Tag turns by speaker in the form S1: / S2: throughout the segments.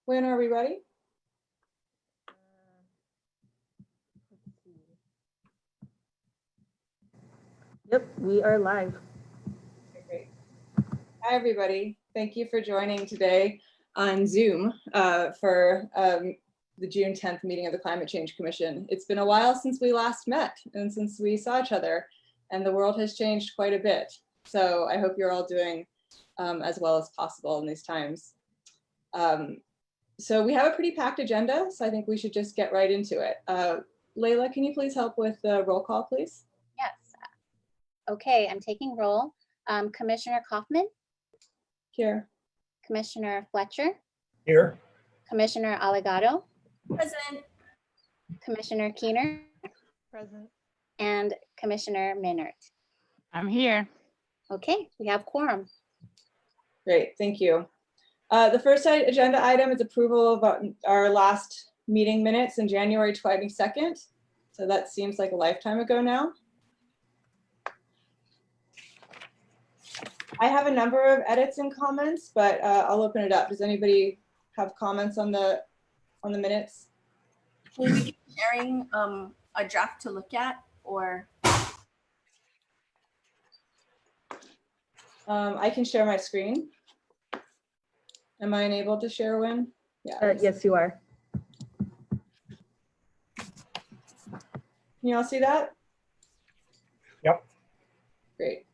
S1: When are we ready?
S2: Yep, we are live.
S1: Okay, great. Hi, everybody. Thank you for joining today on Zoom for the June 10th meeting of the Climate Change Commission. It's been a while since we last met and since we saw each other, and the world has changed quite a bit. So I hope you're all doing as well as possible in these times. So we have a pretty packed agenda, so I think we should just get right into it. Layla, can you please help with the roll call, please?
S3: Yes. Okay, I'm taking roll. Commissioner Kaufman,
S1: Here.
S3: Commissioner Fletcher,
S4: Here.
S3: Commissioner Allegado,
S5: Present.
S3: Commissioner Keener,
S5: Present.
S3: and Commissioner Minert.
S6: I'm here.
S3: Okay, we have quorum.
S1: Great, thank you. The first agenda item is approval of our last meeting minutes in January 22nd. So that seems like a lifetime ago now. I have a number of edits and comments, but I'll open it up. Does anybody have comments on the minutes?
S5: Will we be sharing a draft to look at, or?
S1: I can share my screen. Am I enabled to share, Win? Yeah.
S2: Yes, you are.
S1: Can you all see that?
S4: Yep.
S1: Great.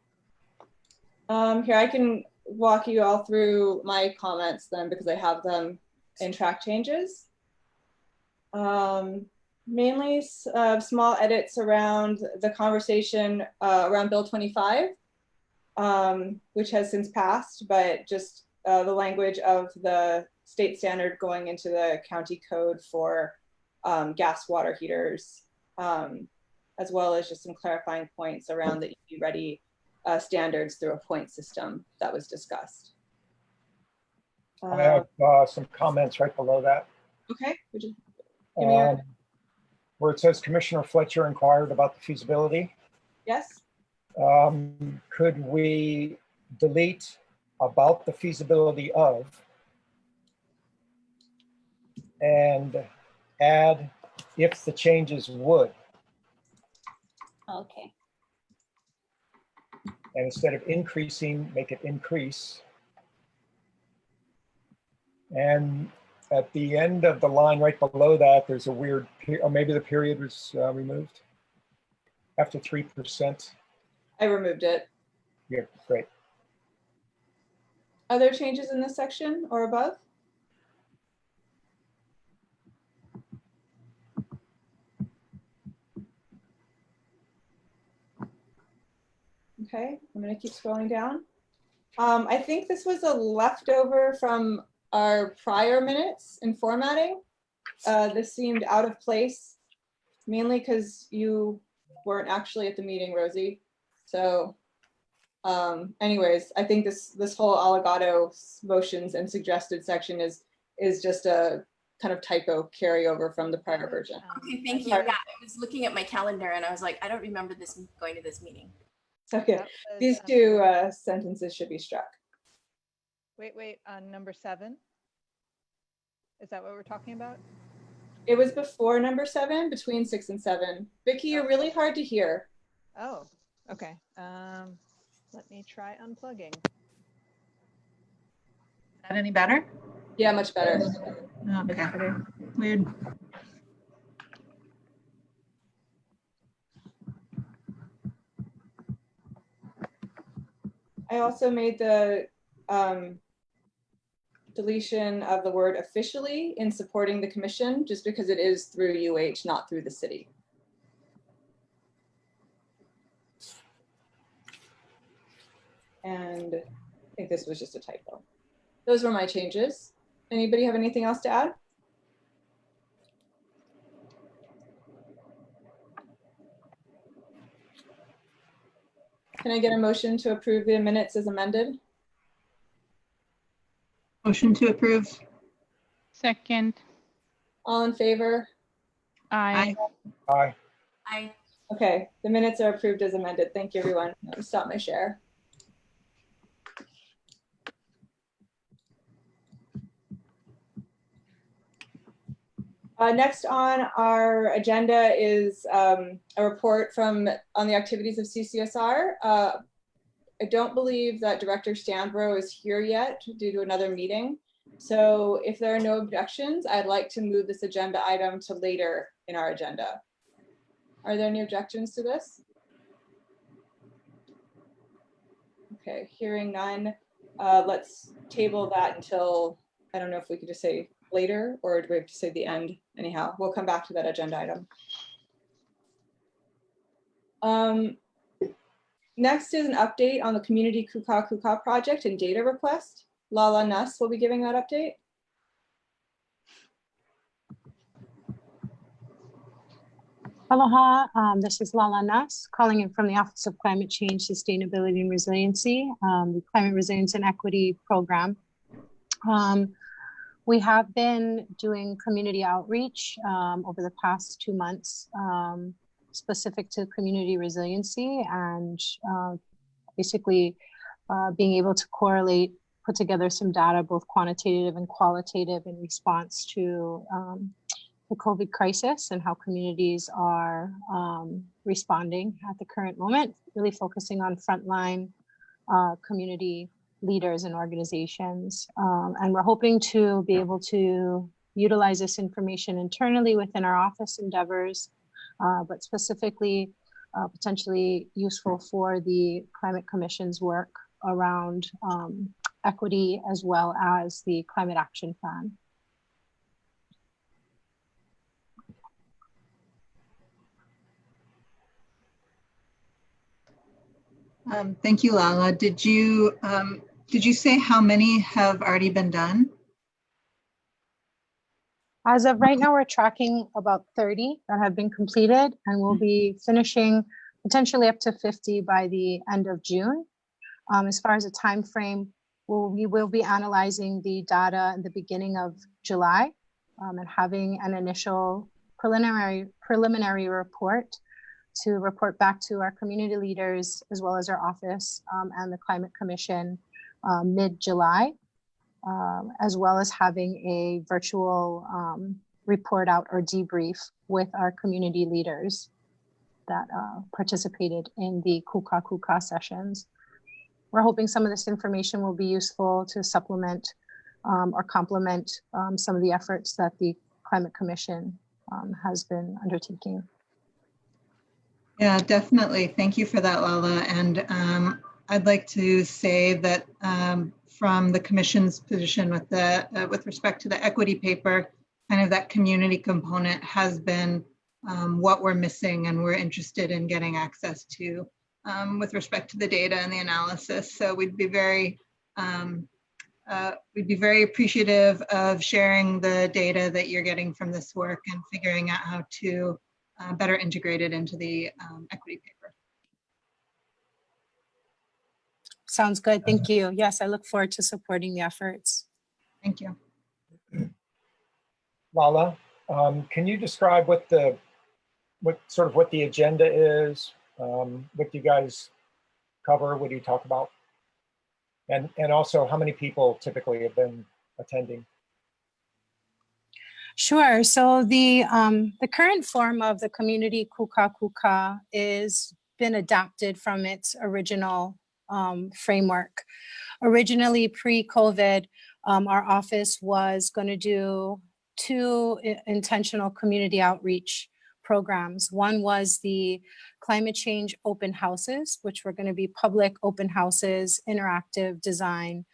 S1: Here, I can walk you all through my comments then, because I have them in track changes. Mainly small edits around the conversation around Bill 25, which has since passed, but just the language of the state standard going into the county code for gas water heaters, as well as just some clarifying points around the EV ready standards through a point system that was discussed.
S4: I have some comments right below that.
S1: Okay, would you give me your...
S4: Where it says Commissioner Fletcher inquired about the feasibility.
S1: Yes.
S4: Could we delete about the feasibility of and add if the changes would?
S3: Okay.
S4: And instead of increasing, make it increase. And at the end of the line right below that, there's a weird, or maybe the period was removed after 3%.
S1: I removed it.
S4: Yeah, great.
S1: Other changes in this section or above? Okay, I'm going to keep scrolling down. I think this was a leftover from our prior minutes in formatting. This seemed out of place, mainly because you weren't actually at the meeting, Rosie. So anyways, I think this whole Allegado motions and suggested section is just a kind of typo carryover from the prior version.
S5: Okay, thank you. Yeah, I was looking at my calendar and I was like, I don't remember this going to this meeting.
S1: Okay, these two sentences should be struck.
S7: Wait, on number 7? Is that what we're talking about?
S1: It was before number 7, between 6 and 7. Vicky, you're really hard to hear.
S7: Oh, okay. Let me try unplugging. Is that any better?
S1: Yeah, much better.
S7: Okay. Weird.
S1: I also made the deletion of the word officially in supporting the commission, just because it is through UH, not through the city. And I think this was just a typo. Those were my changes. Anybody have anything else to add? Can I get a motion to approve the minutes as amended?
S8: Motion to approve.
S6: Second.
S1: All in favor?
S6: Aye.
S4: Aye.
S5: I
S1: Okay, the minutes are approved as amended. Thank you, everyone. Let me stop my share. Next on our agenda is a report on the activities of CCSR. I don't believe that Director Stanbro is here yet due to another meeting. So if there are no objections, I'd like to move this agenda item to later in our agenda. Are there any objections to this? Okay, hearing none. Let's table that until, I don't know if we could just say later or do we have to say the end? Anyhow, we'll come back to that agenda item. Next is an update on the Community Kuka Kuka project and data request. Lala Nuss will be giving that update.
S8: Aloha, this is Lala Nuss calling in from the Office of Climate Change, Sustainability and Resiliency, the Climate Resilience and Equity Program. We have been doing community outreach over the past 2 months, specific to community resiliency and basically being able to put together some data, both quantitative and qualitative, in response to the COVID crisis and how communities are responding at the current moment, really focusing on frontline community leaders and organizations. And we're hoping to be able to utilize this information internally within our office endeavors, but specifically potentially useful for the Climate Commission's work around equity as well as the Climate Action Plan.
S9: Thank you, Lala. Did you say how many have already been done?
S8: As of right now, we're tracking about 30 that have been completed, and we'll be finishing potentially up to 50 by the end of June. As far as a time frame, we will be analyzing the data in the beginning of July and having an initial preliminary report to report back to our community leaders as well as our office and the Climate Commission mid-July, as well as having a virtual report out or debrief with our community leaders that participated in the Kuka Kuka sessions. We're hoping some of this information will be useful to supplement or complement some of the efforts that the Climate Commission has been undertaking.
S9: Yeah, definitely. Thank you for that, Lala. And I'd like to say that from the Commission's position with respect to the equity paper, kind of that community component has been what we're missing and we're interested in getting access to with respect to the data and the analysis. So we'd be very appreciative of sharing the data that you're getting from this work and figuring out how to better integrate it into the equity paper.
S8: Sounds good. Thank you. Yes, I look forward to supporting the efforts.
S9: Thank you.
S4: Lala, can you describe what the agenda is? What do you guys cover? What do you talk about? And also, how many people typically have been attending?
S8: Sure. So the current form of the Community Kuka Kuka is been adapted from its original framework. Originally, pre-COVID, our office was going to do 2 intentional community outreach programs. One was the climate change open houses, which were going to be public open houses, interactive design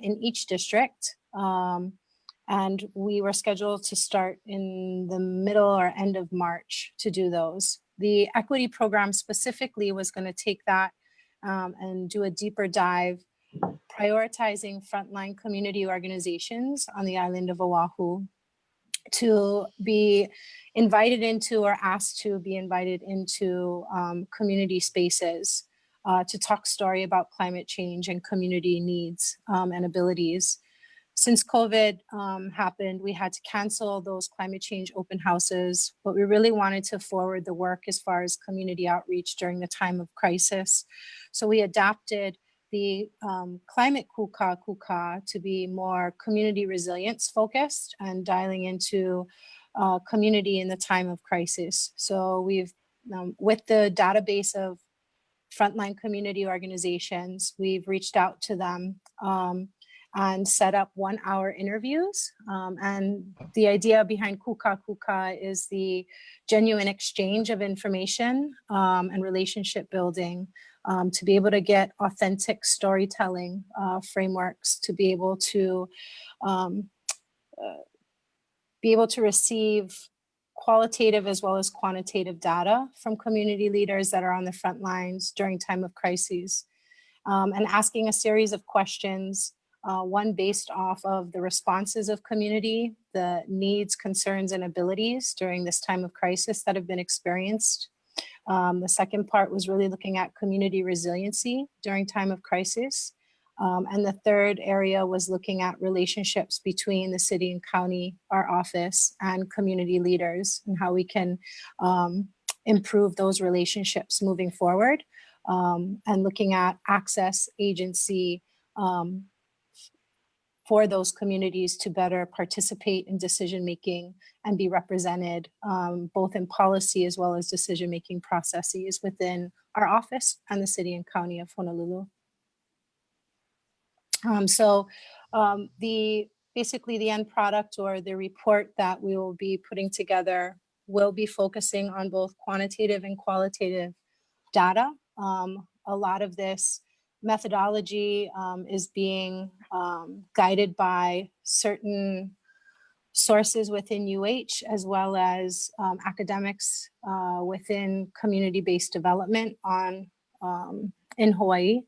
S8: in each district. And we were scheduled to start in the middle or end of March to do those. The equity program specifically was going to take that and do a deeper dive, prioritizing frontline community organizations on the island of Oahu to be invited into or asked to be invited into community spaces to talk story about climate change and community needs and abilities. Since COVID happened, we had to cancel those climate change open houses, but we really wanted to forward the work as far as community outreach during the time of crisis. So we adapted the climate Kuka Kuka to be more community resilience focused and dialing into community in the time of crisis. So we've, with the database of frontline community organizations, we've reached out to them and set up 1-hour interviews. And the idea behind Kuka Kuka is the genuine exchange of information and relationship building to be able to get authentic storytelling frameworks, to be able to receive qualitative as well as quantitative data from community leaders that are on the front lines during time of crises, and asking a series of questions, one based off of the responses of community, the needs, concerns, and abilities during this time of crisis that have been experienced. The second part was really looking at community resiliency during time of crisis. And the third area was looking at relationships between the city and county, our office, and community leaders, and how we can improve those relationships moving forward, and looking at access, agency for those communities to better participate in decision-making and be represented both in policy as well as decision-making processes within our office and the city and county of Honolulu. Basically the end product or the report that we will be putting together will be focusing on both quantitative and qualitative data. A lot of this methodology is being guided by certain sources within UH, as well as academics within community-based development in Hawaii.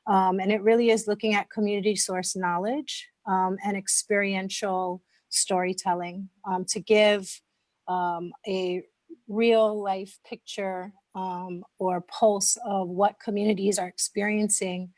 S8: And it really is looking at community source knowledge and experiential storytelling to give a real life picture or pulse of what communities are experiencing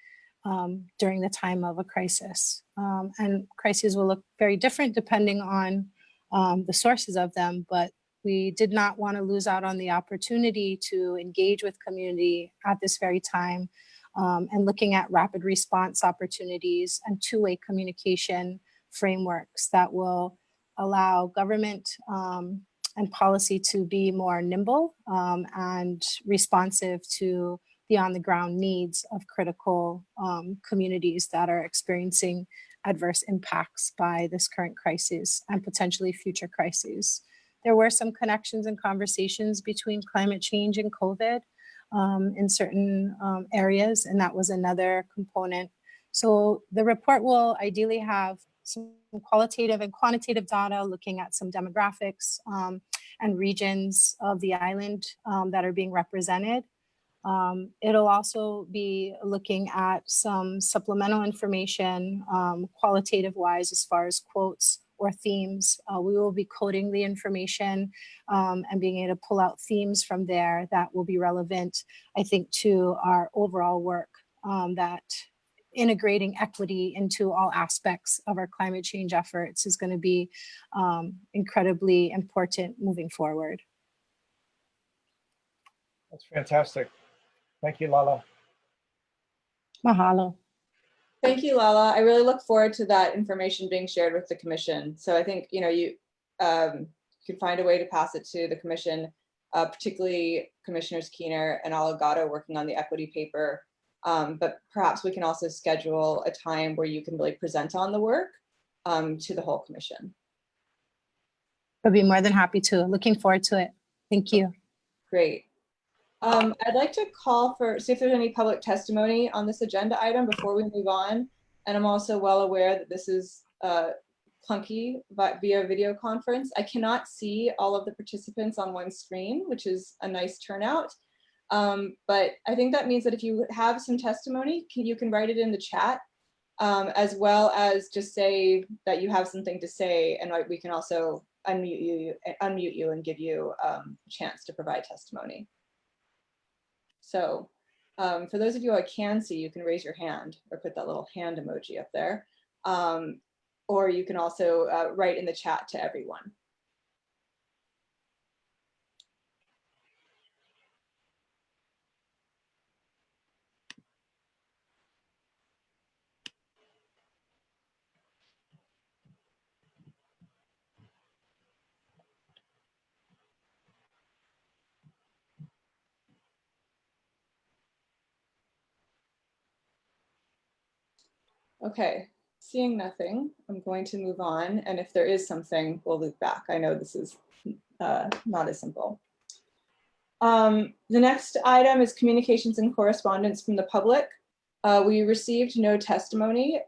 S8: during the time of a crisis. And crises will look very different depending on the sources of them, but we did not want to lose out on the opportunity to engage with community at this very time, and looking at rapid response opportunities and two-way communication frameworks that will allow government and policy to be more nimble and responsive to the on-the-ground needs of critical communities that are experiencing adverse impacts by this current crisis and potentially future crises. There were some connections and conversations between climate change and COVID in certain areas, and that was another component. So the report will ideally have some qualitative and quantitative data looking at some demographics and regions of the island that are being represented. It'll also be looking at some supplemental information, qualitative wise, as far as quotes or themes. We will be coding the information and being able to pull out themes from there that will be relevant, I think, to our overall work, that integrating equity into all aspects of our climate change efforts is going to be incredibly important moving forward.
S4: That's fantastic. Thank you, Lala.
S8: Mahalo.
S1: Thank you, Lala. I really look forward to that information being shared with the commission. So I think, you could find a way to pass it to the commission, particularly Commissioners Keener and Allegado working on the equity paper. But perhaps we can also schedule a time where you can really present on the work to the whole commission.
S8: I'd be more than happy to. Looking forward to it. Thank you.
S1: Great. I'd like to see if there's any public testimony on this agenda item before we move on. And I'm also well aware that this is clunky via video conference. I cannot see all of the participants on one screen, which is a nice turnout. But I think that means that if you have some testimony, you can write it in the chat, as well as just say that you have something to say, and we can also unmute you and give you a chance to provide testimony. So for those of you I can see, you can raise your hand or put that little hand emoji up there. Or you can also write in the chat to everyone. Okay, seeing nothing, I'm going to move on. And if there is something, we'll loop back. I know this is not as simple. The next item is communications and correspondence from the public. We received no testimony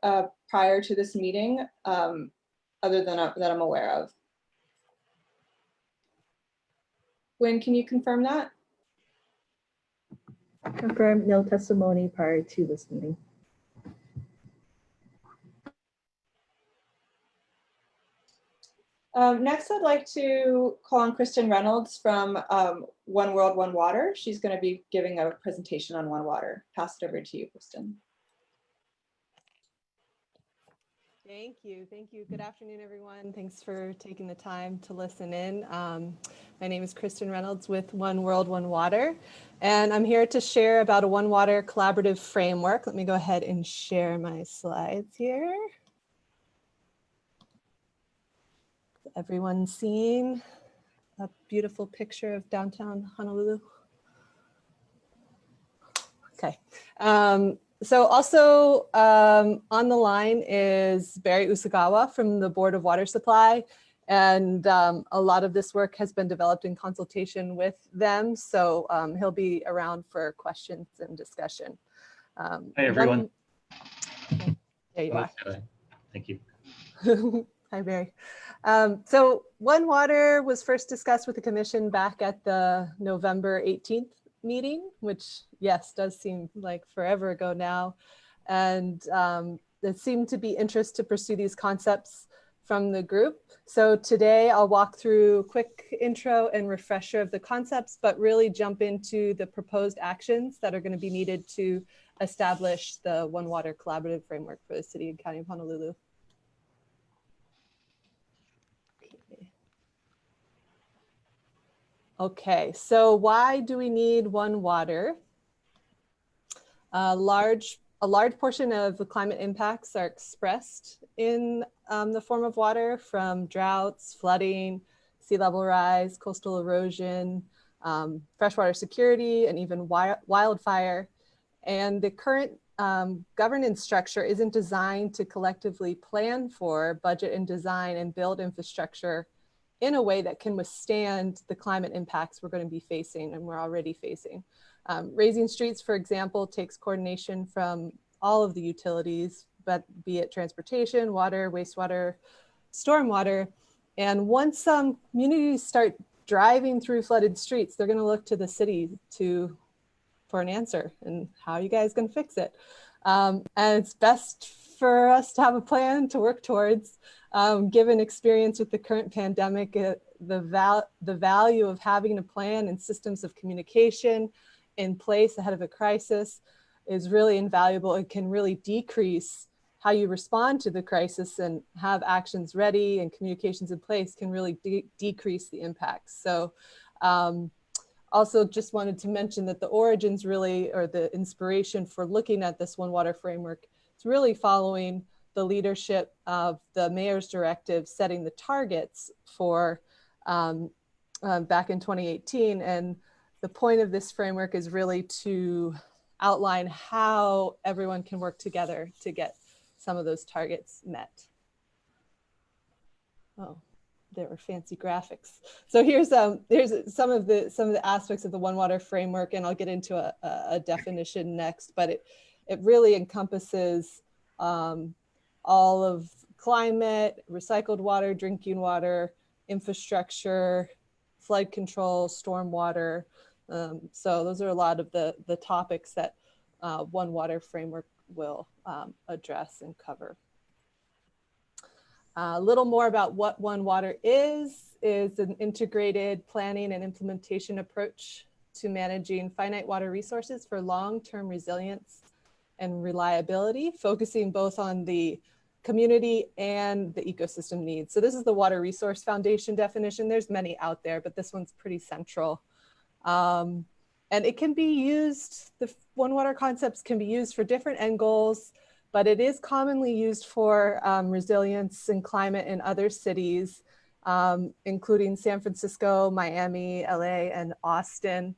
S1: prior to this meeting, other than that I'm aware of. Gwen, can you confirm that?
S2: Confirmed, no testimony prior to this meeting.
S1: Next, I'd like to call on Kristen Reynolds from One World, One Water. She's going to be giving a presentation on One Water. Pass it over to you, Kristen.
S10: Thank you. Thank you. Good afternoon, everyone. Thanks for taking the time to listen in. My name is Kristen Reynolds with One World, One Water, and I'm here to share about a One Water collaborative framework. Let me go ahead and share my slides here. Everyone seeing a beautiful picture of downtown Honolulu? Okay. So also on the line is Barry Usagawa from the Board of Water Supply. And a lot of this work has been developed in consultation with them. So he'll be around for questions and discussion.
S11: Hi, everyone.
S10: There you are.
S11: Thank you.
S10: Hi, Barry. So One Water was first discussed with the commission back at the November 18th meeting, which, yes, does seem like forever ago now. And there seemed to be interest to pursue these concepts from the group. So today I'll walk through a quick intro and refresher of the concepts, but really jump into the proposed actions that are going to be needed to establish the One Water collaborative framework for the City and County of Honolulu. Okay, so why do we need One Water? A large portion of the climate impacts are expressed in the form of water, from droughts, flooding, sea level rise, coastal erosion, freshwater security, and even wildfire. And the current governance structure isn't designed to collectively plan for, budget and design and build infrastructure in a way that can withstand the climate impacts we're going to be facing and we're already facing. Raising streets, for example, takes coordination from all of the utilities, but be it transportation, water, wastewater, stormwater. And once some communities start driving through flooded streets, they're going to look to the city for an answer. And how are you guys going to fix it? And it's best for us to have a plan to work towards. Given experience with the current pandemic, the value of having a plan and systems of communication in place ahead of a crisis is really invaluable. It can really decrease how you respond to the crisis, and have actions ready and communications in place can really decrease the impacts. So also just wanted to mention that the origins really, or the inspiration for looking at this One Water framework, it's really following the leadership of the mayor's directive setting the targets for back in 2018. And the point of this framework is really to outline how everyone can work together to get some of those targets met. Oh, there were fancy graphics. So here's some of the aspects of the One Water framework, and I'll get into a definition next, but it really encompasses all of climate, recycled water, drinking water, infrastructure, flood control, stormwater. So those are a lot of the topics that One Water framework will address and cover. A little more about what One Water is an integrated planning and implementation approach to managing finite water resources for long-term resilience and reliability, focusing both on the community and the ecosystem needs. So this is the Water Resource Foundation definition. There's many out there, but this one's pretty central. And it can be used, the One Water concepts can be used for different end goals, but it is commonly used for resilience and climate in other cities, including San Francisco, Miami, LA, and Austin.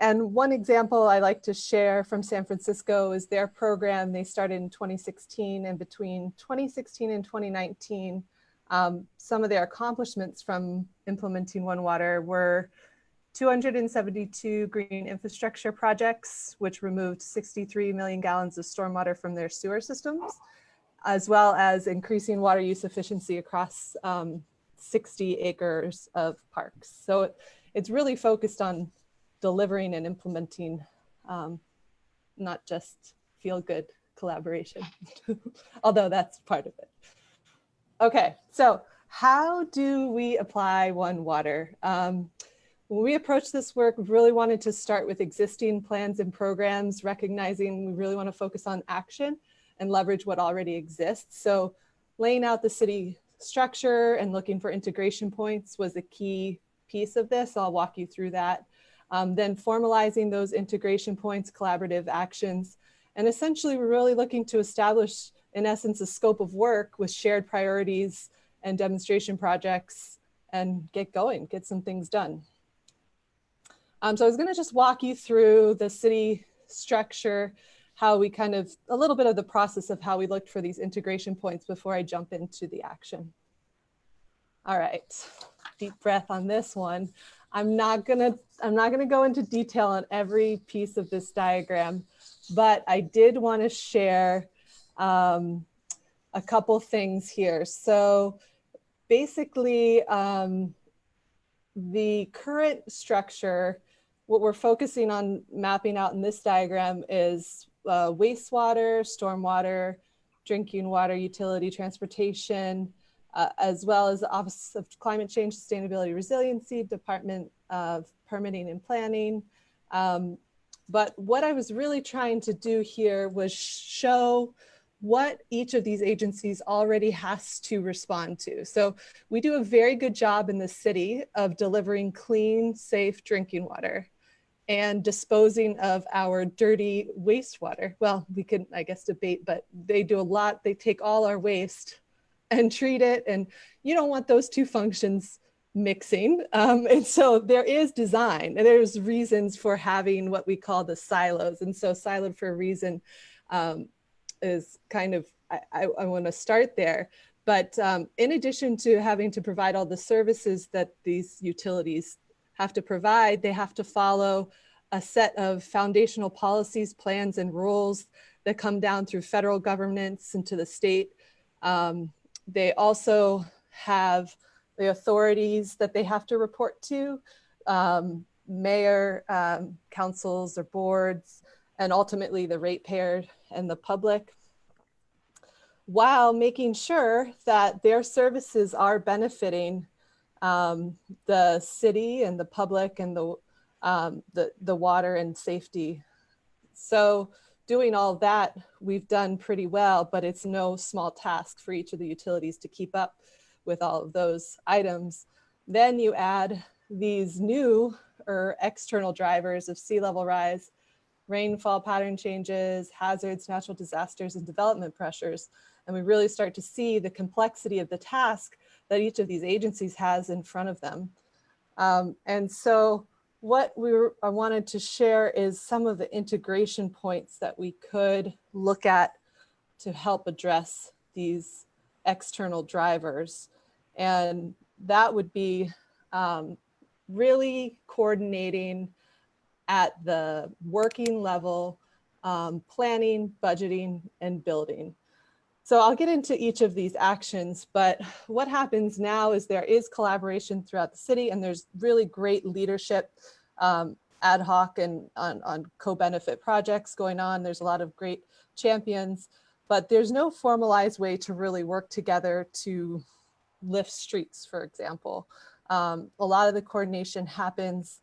S10: And one example I like to share from San Francisco is their program. They started in 2016, and between 2016 and 2019, some of their accomplishments from implementing One Water were 272 green infrastructure projects, which removed 63 million gallons of stormwater from their sewer systems, as well as increasing water use efficiency across 60 acres of parks. So it's really focused on delivering and implementing, not just feel-good collaboration, although that's part of it. Okay, so how do we apply One Water? When we approached this work, we really wanted to start with existing plans and programs, recognizing we really want to focus on action and leverage what already exists. So laying out the city structure and looking for integration points was a key piece of this. I'll walk you through that. Then formalizing those integration points, collaborative actions. And essentially, we're really looking to establish, in essence, a scope of work with shared priorities and demonstration projects and get going, get some things done. So I was going to just walk you through the city structure, how we kind of, a little bit of the process of how we looked for these integration points before I jump into the action. All right, deep breath on this one. I'm not gonna go into detail on every piece of this diagram, but I did want to share a couple things here. So basically, the current structure, what we're focusing on mapping out in this diagram is wastewater, stormwater, drinking water, utility, transportation, as well as the Office of Climate Change, Sustainability, Resiliency, Department of Permitting and Planning. But what I was really trying to do here was show what each of these agencies already has to respond to. So we do a very good job in the city of delivering clean, safe drinking water and disposing of our dirty wastewater. Well, we could, I guess, debate, but they do a lot. They take all our waste and treat it, and you don't want those two functions mixing. And so there is design, and there's reasons for having what we call the silos. And so siloed for a reason is kind of, I want to start there. But in addition to having to provide all the services that these utilities have to provide, they have to follow a set of foundational policies, plans, and rules that come down through federal governments and to the state. They also have the authorities that they have to report to, mayor, councils or boards, and ultimately the ratepayer and the public, while making sure that their services are benefiting the city and the public and the water and safety. So doing all that, we've done pretty well, but it's no small task for each of the utilities to keep up with all of those items. Then you add these new or external drivers of sea level rise, rainfall pattern changes, hazards, natural disasters, and development pressures. And we really start to see the complexity of the task that each of these agencies has in front of them. And so what I wanted to share is some of the integration points that we could look at to help address these external drivers. And that would be really coordinating at the working level, planning, budgeting, and building. So I'll get into each of these actions, but what happens now is there is collaboration throughout the city, and there's really great leadership ad hoc and on co-benefit projects going on. There's a lot of great champions, but there's no formalized way to really work together to lift streets, for example. A lot of the coordination happens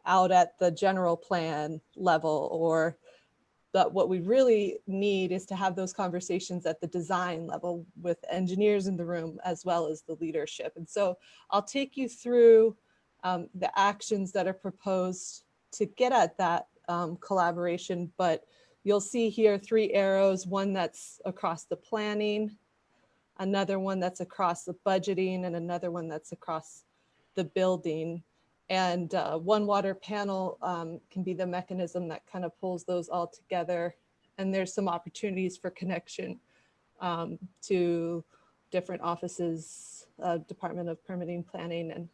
S10: out at the general plan level, or but what we really need is to have those conversations at the design level with engineers in the room as well as the leadership. And so I'll take you through the actions that are proposed to get at that collaboration, but you'll see here 3 arrows, one that's across the planning, another one that's across the budgeting, and another one that's across the building. And One Water panel can be the mechanism that kind of pulls those all together. And there's some opportunities for connection to different offices, Department of Permitting, Planning, and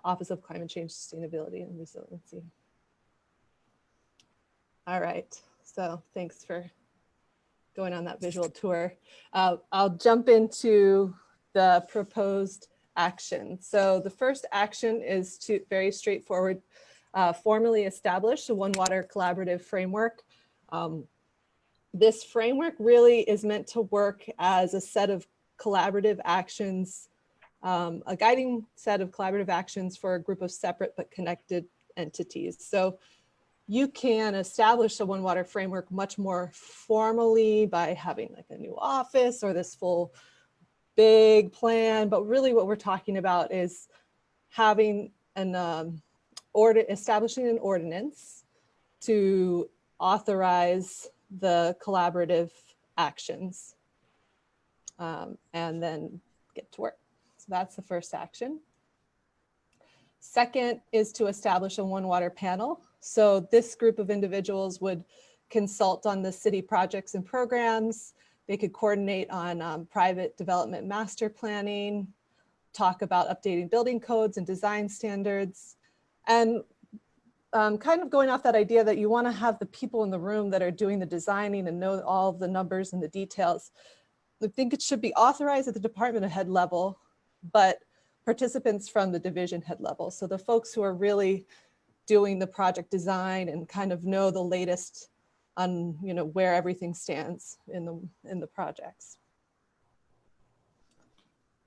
S10: Office of Climate Change, Sustainability, and Resiliency. All right, so thanks for going on that visual tour. I'll jump into the proposed action. So the first action is to very straightforward, formally establish a One Water collaborative framework. This framework really is meant to work as a set of collaborative actions, a guiding set of collaborative actions for a group of separate but connected entities. So you can establish a One Water framework much more formally by having like a new office or this full big plan, but really what we're talking about is having an establishing an ordinance to authorize the collaborative actions and then get to work. So that's the first action. Second is to establish a One Water panel. So this group of individuals would consult on the city projects and programs. They could coordinate on private development master planning, talk about updating building codes and design standards, and kind of going off that idea that you want to have the people in the room that are doing the designing and know all of the numbers and the details. I think it should be authorized at the department head level, but participants from the division head level. So the folks who are really doing the project design and kind of know the latest on, you know, where everything stands in the projects.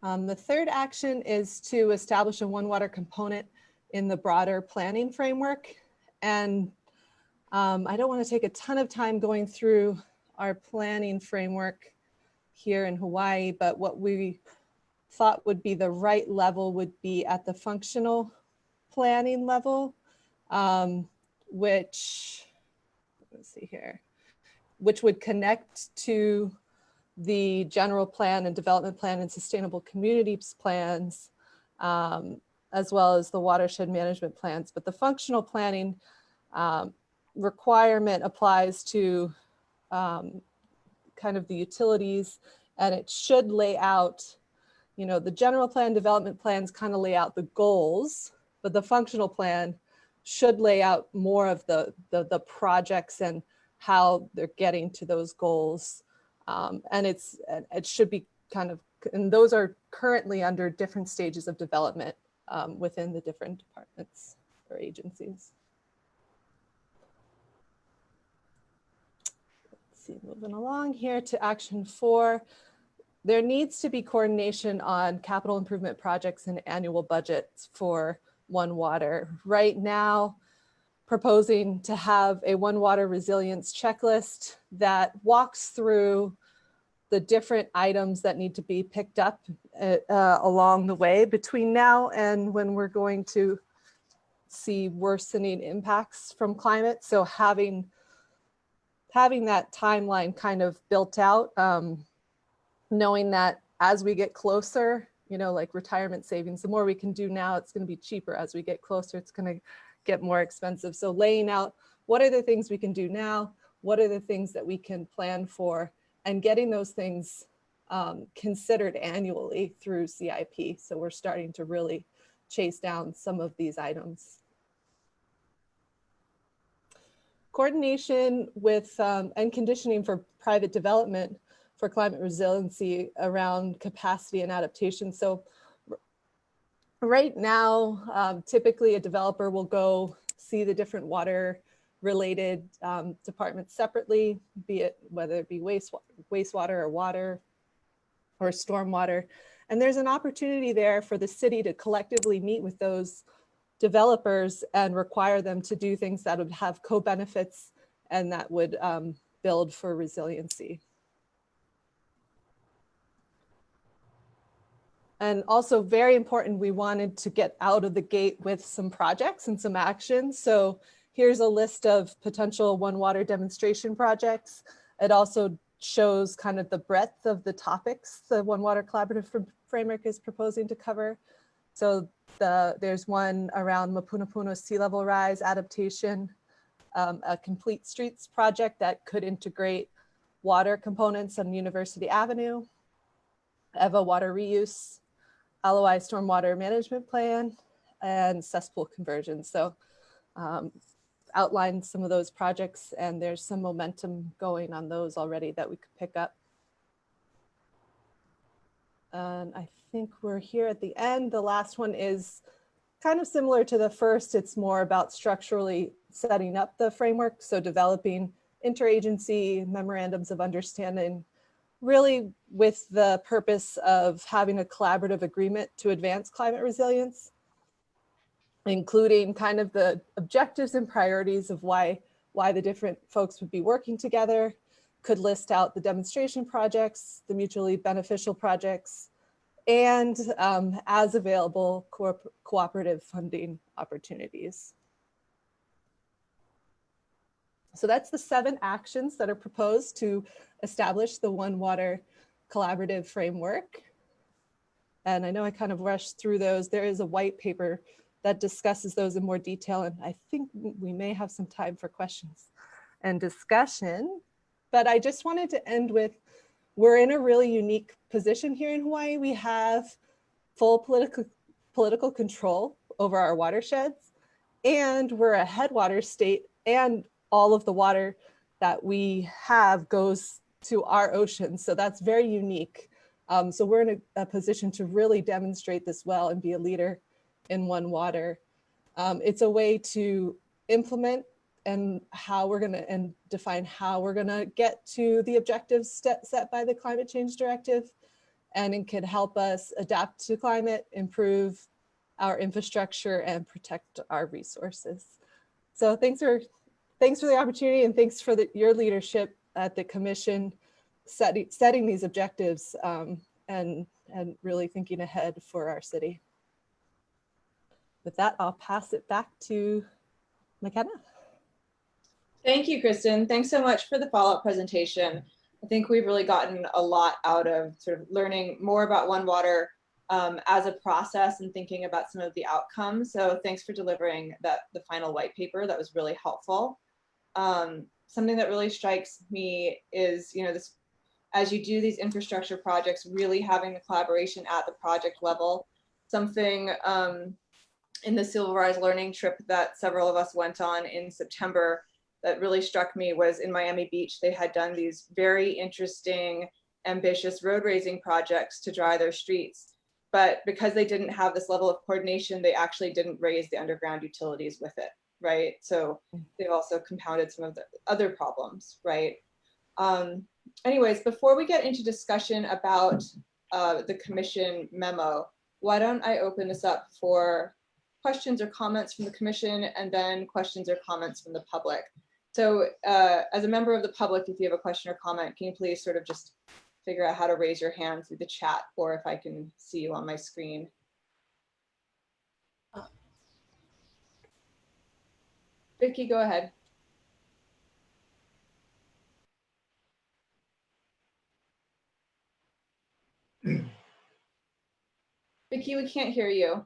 S10: The third action is to establish a One Water component in the broader planning framework. And I don't want to take a ton of time going through our planning framework here in Hawaii, but what we thought would be the right level would be at the functional planning level, which, let's see here, which would connect to the general plan and development plan and sustainable communities plans, as well as the watershed management plans. But the functional planning requirement applies to kind of the utilities, and it should lay out, you know, the general plan, development plans kind of lay out the goals, but the functional plan should lay out more of the projects and how they're getting to those goals. And it should be kind of, and those are currently under different stages of development within the different departments or agencies. Let's see, moving along here to action 4. There needs to be coordination on capital improvement projects and annual budgets for One Water. Right now, proposing to have a One Water resilience checklist that walks through the different items that need to be picked up along the way between now and when we're going to see worsening impacts from climate. So having that timeline kind of built out, knowing that as we get closer, you know, like retirement savings, the more we can do now, it's going to be cheaper. As we get closer, it's going to get more expensive. So laying out what are the things we can do now, what are the things that we can plan for, and getting those things considered annually through CIP. So we're starting to really chase down some of these items. Coordination with and conditioning for private development for climate resiliency around capacity and adaptation. So right now, typically a developer will go see the different water related departments separately, be it whether it be wastewater or water or stormwater. And there's an opportunity there for the city to collectively meet with those developers and require them to do things that would have co-benefits and that would build for resiliency. And also very important, we wanted to get out of the gate with some projects and some actions. So here's a list of potential One Water demonstration projects. It also shows kind of the breadth of the topics the One Water Collaborative Framework is proposing to cover. So there's one around Mapunapuno sea level rise adaptation, a complete streets project that could integrate water components on University Avenue, EVA water reuse, LOI stormwater management plan, and cesspool conversion. So outlined some of those projects, and there's some momentum going on those already that we could pick up. And I think we're here at the end. The last one is kind of similar to the first. It's more about structurally setting up the framework. So developing interagency memorandums of understanding, really with the purpose of having a collaborative agreement to advance climate resilience, including kind of the objectives and priorities of why the different folks would be working together, could list out the demonstration projects, the mutually beneficial projects, and as available cooperative funding opportunities. So that's the 7 actions that are proposed to establish the One Water collaborative framework. And I know I kind of rushed through those. There is a white paper that discusses those in more detail, and I think we may have some time for questions and discussion. But I just wanted to end with, we're in a really unique position here in Hawaii. We have full political control over our watersheds, and we're a headwater state, and all of the water that we have goes to our ocean. So that's very unique. So we're in a position to really demonstrate this well and be a leader in One Water. It's a way to implement and define how we're gonna get to the objectives set by the Climate Change Directive. And it can help us adapt to climate, improve our infrastructure, and protect our resources. So thanks for the opportunity, and thanks for your leadership at the Commission, setting these objectives and really thinking ahead for our city. With that, I'll pass it back to McKenna.
S1: Thank you, Kristen. Thanks so much for the follow-up presentation. I think we've really gotten a lot out of sort of learning more about One Water as a process and thinking about some of the outcomes. So thanks for delivering the final white paper. That was really helpful. Something that really strikes me is, this, as you do these infrastructure projects, really having the collaboration at the project level. Something in the Civil Rise learning trip that several of us went on in September that really struck me was in Miami Beach. They had done these very interesting, ambitious road raising projects to dry their streets. But because they didn't have this level of coordination, they actually didn't raise the underground utilities with it, right? So they've also compounded some of the other problems, right? Anyways, before we get into discussion about the Commission memo, why don't I open this up for questions or comments from the Commission, and then questions or comments from the public. So as a member of the public, if you have a question or comment, can you please sort of just figure out how to raise your hand through the chat, or if I can see you on my screen. Vicky, go ahead. Vicky, we can't hear you.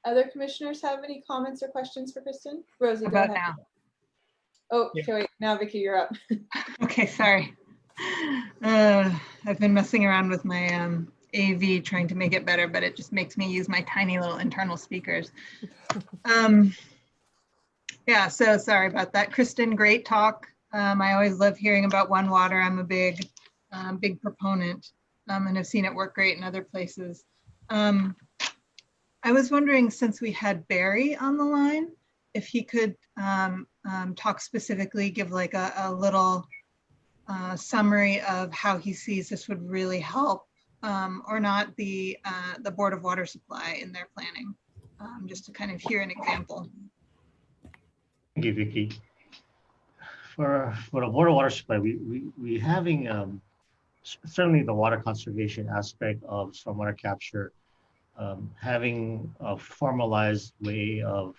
S1: Other commissioners have any comments or questions for Kristen? Rosie, go ahead.
S9: Now?
S1: Oh, okay, wait, now Vicky, you're up.
S9: Okay, sorry. I've been messing around with my AV trying to make it better, but it just makes me use my tiny little internal speakers. Yeah, so sorry about that. Kristen, great talk. I always love hearing about One Water. I'm a big proponent and have seen it work great in other places. I was wondering, since we had Barry on the line, if he could talk specifically, give like a little summary of how he sees this would really help or not the Board of Water Supply in their planning, just to kind of hear an example.
S11: Thank you, Vicky. For a Board of Water Supply, we having certainly the water conservation aspect of stormwater capture, having a formalized way of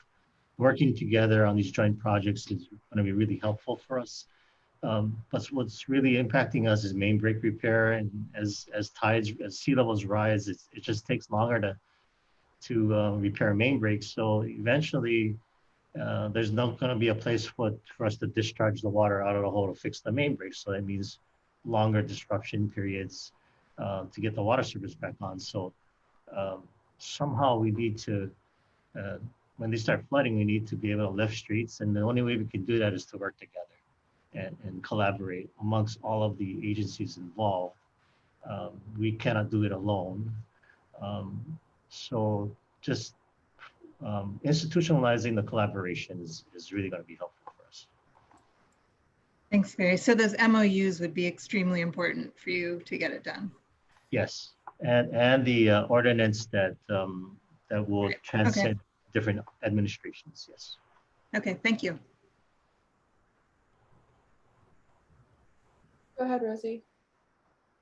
S11: working together on these joint projects is going to be really helpful for us. But what's really impacting us is main break repair, and as sea levels rise, it just takes longer to repair main breaks. So eventually, there's not going to be a place for us to discharge the water out of the hole to fix the main break. So that means longer disruption periods to get the water service back on. So somehow we need to, when they start flooding, we need to be able to lift streets. And the only way we can do that is to work together and collaborate amongst all of the agencies involved. We cannot do it alone. So just institutionalizing the collaboration is really going to be helpful for us.
S9: Thanks, Barry. So those MOUs would be extremely important for you to get it done.
S11: Yes, and the ordinance that that will
S9: Right.
S11: transcend different administrations. Yes.
S9: Okay, thank you.
S1: Go ahead, Rosie.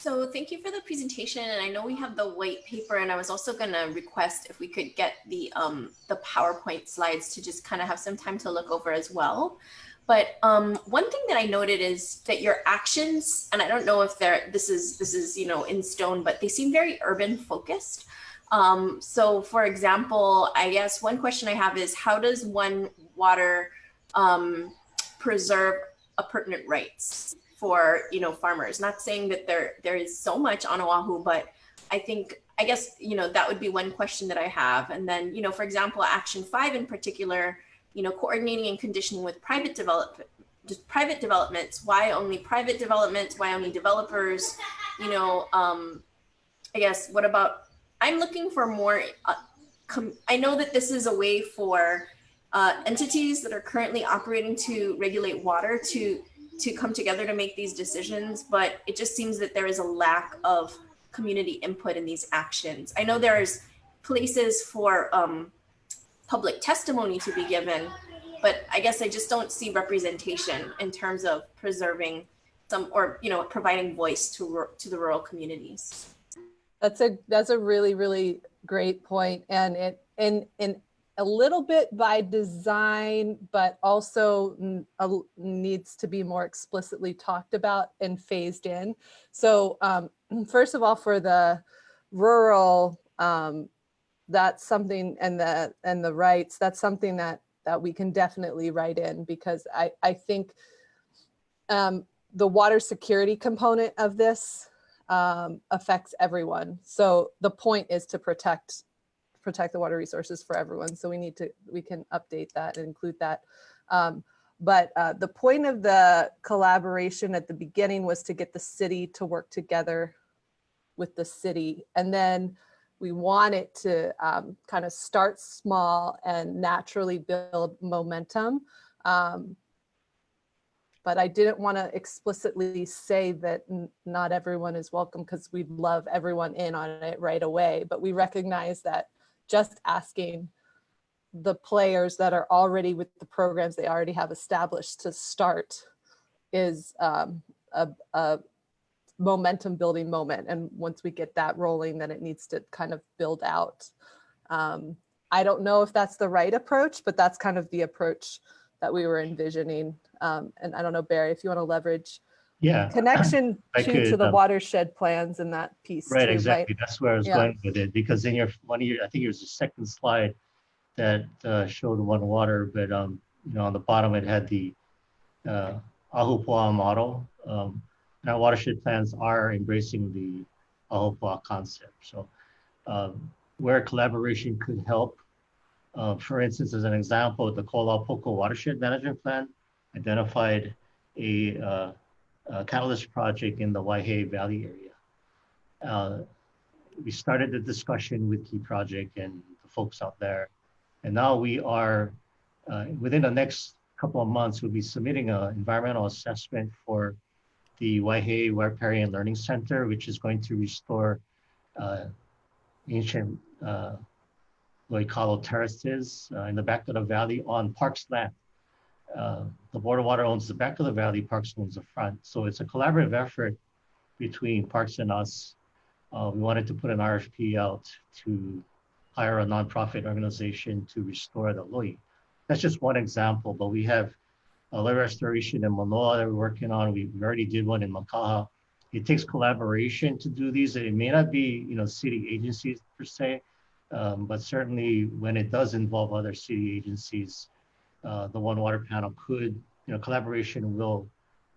S5: So thank you for the presentation, and I know we have the white paper, and I was also going to request if we could get the PowerPoint slides to just kind of have some time to look over as well. But one thing that I noted is that your actions, and I don't know if this is in stone, but they seem very urban focused. So for example, I guess one question I have is, how does one water preserve pertinent rights for farmers? Not saying that there is so much on Oahu, but I guess that would be one question that I have. And then for example, action 5 in particular, coordinating and conditioning with private developments. Why only private developments? Why only developers? I guess what about? I'm looking for more. I know that this is a way for entities that are currently operating to regulate water to come together to make these decisions, but it just seems that there is a lack of community input in these actions. I know there's places for public testimony to be given, but I guess I just don't see representation in terms of preserving providing voice to the rural communities.
S10: That's a really, really great point. And it in a little bit by design, but also needs to be more explicitly talked about and phased in. So first of all, for the rural, that's something, and the rights, that's something that we can definitely write in, because I think the water security component of this affects everyone. So the point is to protect the water resources for everyone. So we can update that and include that. But the point of the collaboration at the beginning was to get the city to work together with the city. And then we want it to kind of start small and naturally build momentum. But I didn't want to explicitly say that not everyone is welcome, because we'd love everyone in on it right away. But we recognize that just asking the players that are already with the programs they already have established to start is a momentum building moment. And once we get that rolling, then it needs to kind of build out. I don't know if that's the right approach, but that's kind of the approach that we were envisioning. And I don't know, Barry, if you want to leverage connection to the watershed plans and that piece.
S11: Right,
S10: too,
S11: exactly.
S10: right?
S11: That's where I was going with it, because in I think it was the second slide that showed one water, but on the bottom it had the Ahupua'a model. And our watershed plans are embracing the Ahupua'a concept. So where collaboration could help, for instance, as an example, the Kolapoko Watershed Management Plan identified a catalyst project in the Waihee Valley area. We started the discussion with Key Project and the folks out there. And now we are, within the next couple of months, we'll be submitting an environmental assessment for the Waihee Riparian Learning Center, which is going to restore ancient Loikalo terraces in the back of the valley on Parks land. The Board of Water owns the back of the valley, Parks owns the front. So it's a collaborative effort between Parks and us. We wanted to put an RFP out to hire a nonprofit organization to restore the Loi. That's just one example, but we have a Loi restoration in Manoa that we're working on. We already did one in Makaha. It takes collaboration to do these. It may not be, city agencies per se, but certainly when it does involve other city agencies, the One Water panel could, collaboration will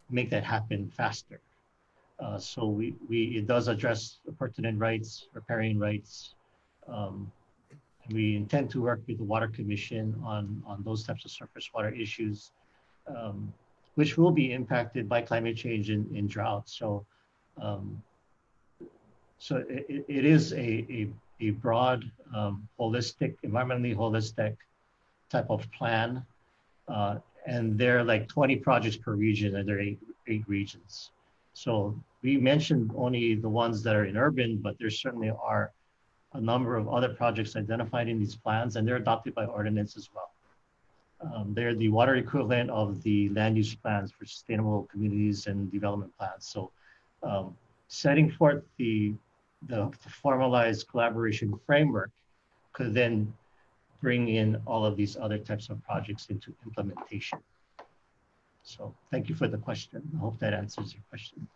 S11: make that happen faster. So it does address the pertinent rights, riparian rights. We intend to work with the Water Commission on those types of surface water issues, which will be impacted by climate change and drought. So, it is a broad, holistic, environmentally holistic type of plan. And there are like 20 projects per region, and there are eight regions. So we mentioned only the ones that are in urban, but there certainly are a number of other projects identified in these plans, and they're adopted by ordinance as well. They're the water equivalent of the land use plans for sustainable communities and development plans. So setting forth the formalized collaboration framework could then bring in all of these other types of projects into implementation. So thank you for the question. I hope that answers your question.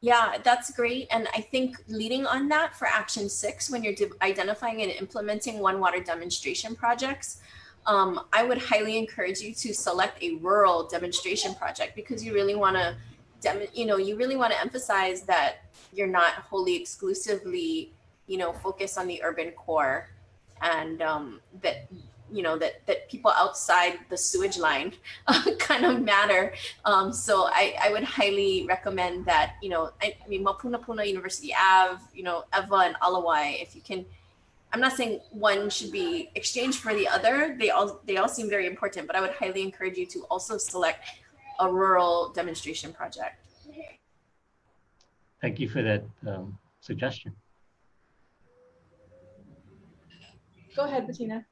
S5: Yeah, that's great. And I think leading on that for action 6, when you're identifying and implementing One Water demonstration projects, I would highly encourage you to select a rural demonstration project, because you really want to, you really want to emphasize that you're not wholly exclusively, focused on the urban core, and that that people outside the sewage line kind of matter. So I would highly recommend that, I mean, Mapunapuna University Ave, Eva and Alawai, if you can. I'm not saying one should be exchanged for the other. They all seem very important, but I would highly encourage you to also select a rural demonstration project.
S11: Thank you for that suggestion.
S1: Go ahead, Bettina.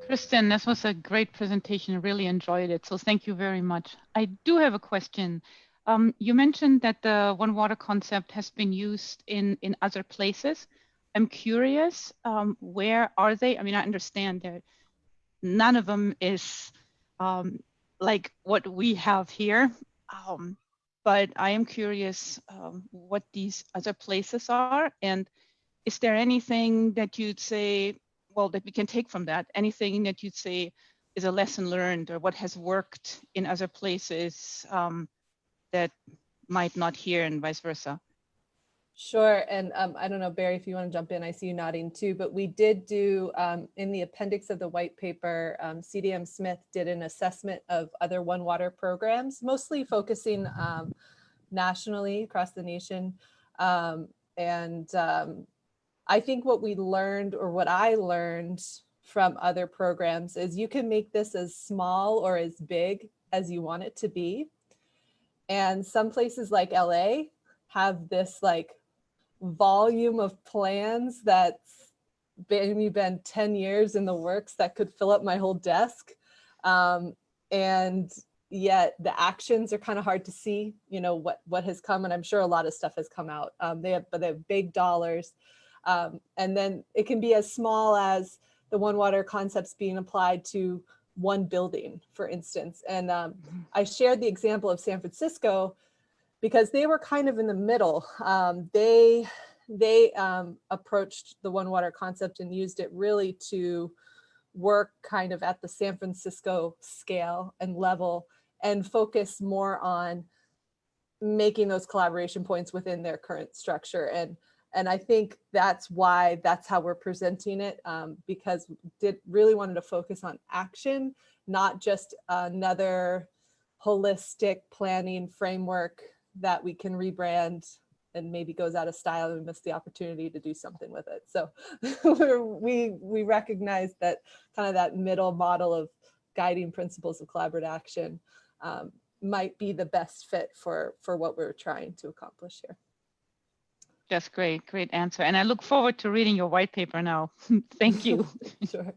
S6: Kristen, this was a great presentation. I really enjoyed it. So thank you very much. I do have a question. You mentioned that the One Water concept has been used in other places. I'm curious, where are they? I mean, I understand that none of them is like what we have here. But I am curious what these other places are. And is there anything that you'd say, well, that we can take from that? Anything that you'd say is a lesson learned, or what has worked in other places that might not here, and vice versa?
S10: Sure. And I don't know, Barry, if you want to jump in, I see you nodding too, but we did do in the appendix of the white paper, CDM Smith did an assessment of other One Water programs, mostly focusing nationally across the nation. I think what we learned, or what I learned from other programs, is you can make this as small or as big as you want it to be. And some places like LA have this like volume of plans that's maybe been 10 years in the works that could fill up my whole desk. And yet the actions are kind of hard to see, what has come. And I'm sure a lot of stuff has come out. They have big dollars. And then it can be as small as the One Water concepts being applied to one building, for instance. And I shared the example of San Francisco because they were kind of in the middle. They approached the One Water concept and used it really to work kind of at the San Francisco scale and level, and focus more on making those collaboration points within their current structure. And I think that's how we're presenting it, because really wanted to focus on action, not just another holistic planning framework that we can rebrand and maybe goes out of style and miss the opportunity to do something with it. So we recognize that kind of that middle model of guiding principles of collaborative action might be the best fit for what we're trying to accomplish here.
S6: That's great, great answer. And I look forward to reading your white paper now. Thank you.
S10: Sure.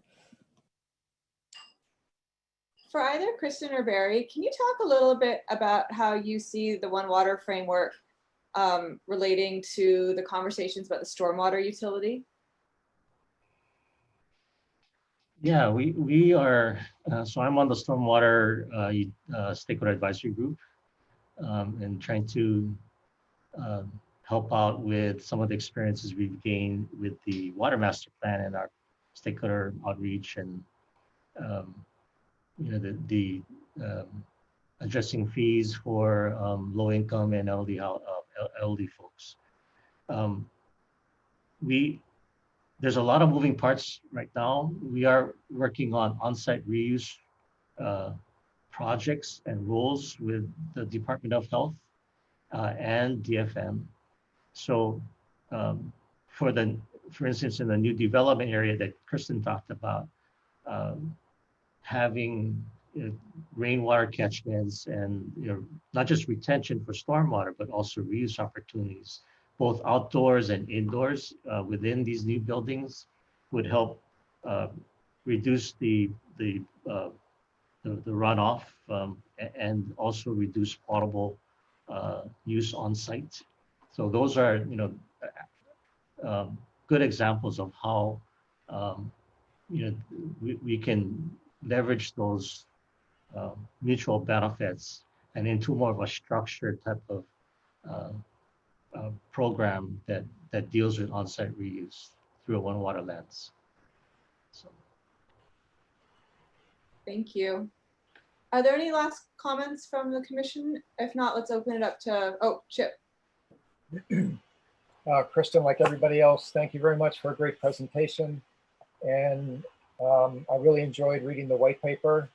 S1: for either Kristen or Barry, can you talk a little bit about how you see the One Water framework relating to the conversations about the stormwater utility?
S11: Yeah, we are, so I'm on the stormwater stakeholder advisory group, and trying to help out with some of the experiences we've gained with the water master plan and our stakeholder outreach, and you know, the addressing fees for low income and elderly folks. There's a lot of moving parts right now. We are working on on-site reuse projects and rules with the Department of Health and DFM. So for instance, in the new development area that Kristen talked about, having rainwater catchments and not just retention for stormwater, but also reuse opportunities, both outdoors and indoors within these new buildings, would help reduce the runoff and also reduce potable use on site. So those are good examples of how we can leverage those mutual benefits and into more of a structured type of program that deals with on-site reuse through a One Water lens. So.
S1: Thank you. Are there any last comments from the commission? If not, let's open it up to, oh, Chip.
S4: Kristen, like everybody else, thank you very much for a great presentation. And I really enjoyed reading the white paper.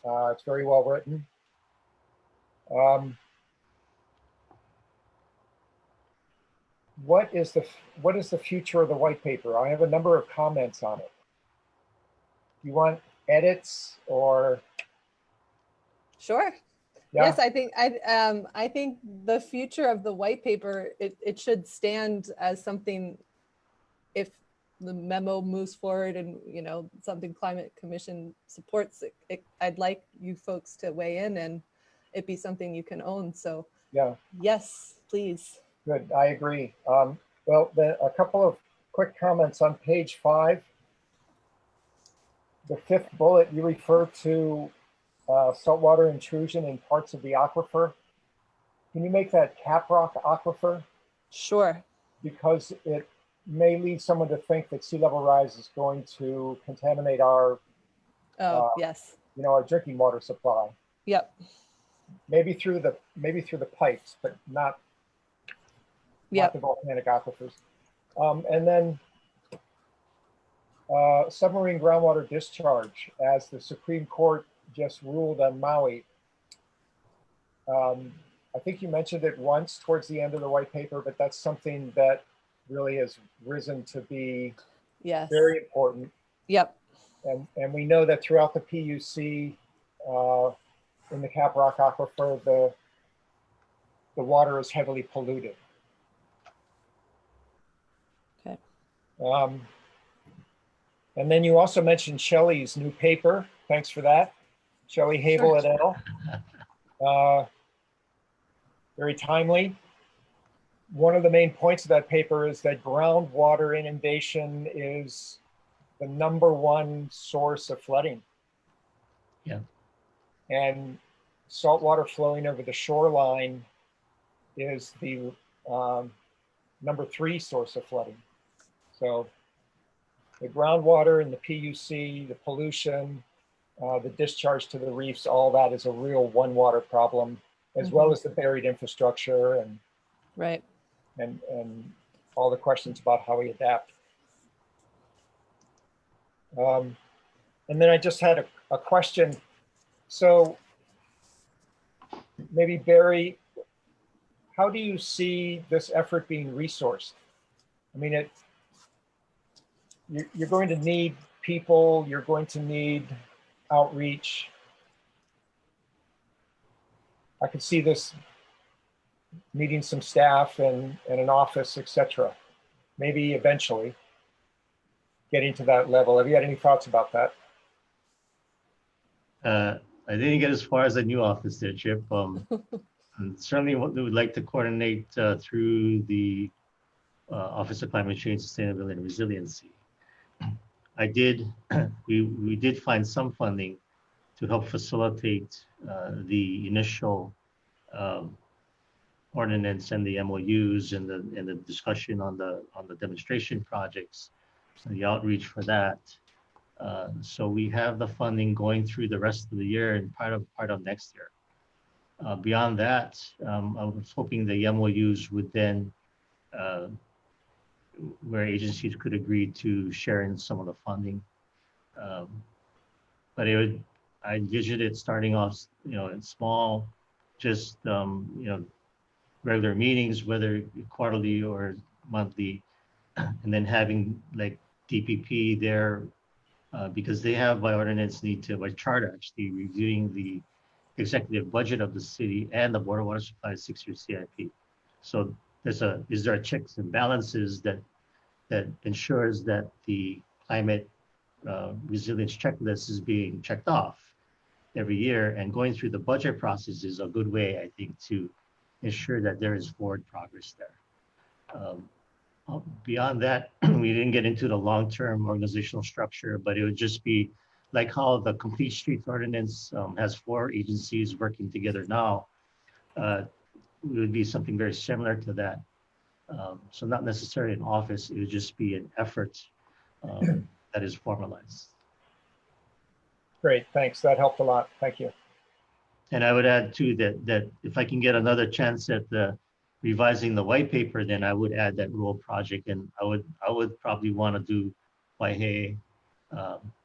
S4: It's very well written. What is the future of the white paper? I have a number of comments on it. You want edits or?
S10: Sure.
S4: Yeah.
S10: Yes, I think the future of the white paper, it should stand as something, if the memo moves forward and something Climate Commission supports, I'd like you folks to weigh in and it be something you can own. So
S4: yeah,
S10: yes, please.
S4: Good, I agree. Well, a couple of quick comments on page 5. The 5th bullet, you refer to saltwater intrusion in parts of the aquifer. Can you make that Caprock Aquifer?
S10: Sure.
S4: Because it may lead someone to think that sea level rise is going to contaminate our,
S10: yes,
S4: our drinking water supply.
S10: Yep.
S4: Maybe through the pipes, but not the volcanic aquifers. And then submarine groundwater discharge, as the Supreme Court just ruled on Maui. I think you mentioned it once towards the end of the white paper, but that's something that really has risen to be very important.
S10: Yep.
S4: And we know that throughout the PUC, in the Caprock Aquifer, the water is heavily polluted.
S10: Okay.
S4: And then you also mentioned Shelley's new paper. Thanks for that. Shelley Havel et al. Very timely. One of the main points of that paper is that groundwater inundation is the #1 source of flooding.
S11: Yeah.
S4: And saltwater flowing over the shoreline is the #3 source of flooding. So the groundwater in the PUC, the pollution, the discharge to the reefs, all that is a real One Water problem, as well as the buried infrastructure and and all the questions about how we adapt. And then I just had a question. So maybe Barry, how do you see this effort being resourced? I mean, you're going to need people, you're going to need outreach. I could see this needing some staff and an office, etc. Maybe eventually getting to that level. Have you had any thoughts about that?
S11: I didn't get as far as the new office there, Chip. And certainly what we would like to coordinate through the Office of Climate Change, Sustainability and Resiliency. We did find some funding to help facilitate the initial ordinance and the MOUs and the discussion on the demonstration projects, and the outreach for that. So we have the funding going through the rest of the year and part of next year. Beyond that, I was hoping the MOUs would then, where agencies could agree to share in some of the funding. But I envisioned it starting off, in small, just, regular meetings, whether quarterly or monthly, and then having like DPP there, because they have by ordinance by charter actually reviewing the executive budget of the city and the Board of Water Supply 6-year CIP. So is there a checks and balances that ensures that the climate resilience checklist is being checked off every year, and going through the budget process is a good way, I think, to ensure that there is forward progress there. Beyond that, we didn't get into the long-term organizational structure, but it would just be like how the Complete Streets Ordinance has 4 agencies working together now. It would be something very similar to that. So not necessarily an office, it would just be an effort that is formalized.
S4: Great, thanks. That helped a lot. Thank you.
S11: And I would add too that if I can get another chance at revising the white paper, then I would add that rural project, and I would probably want to do Waihe,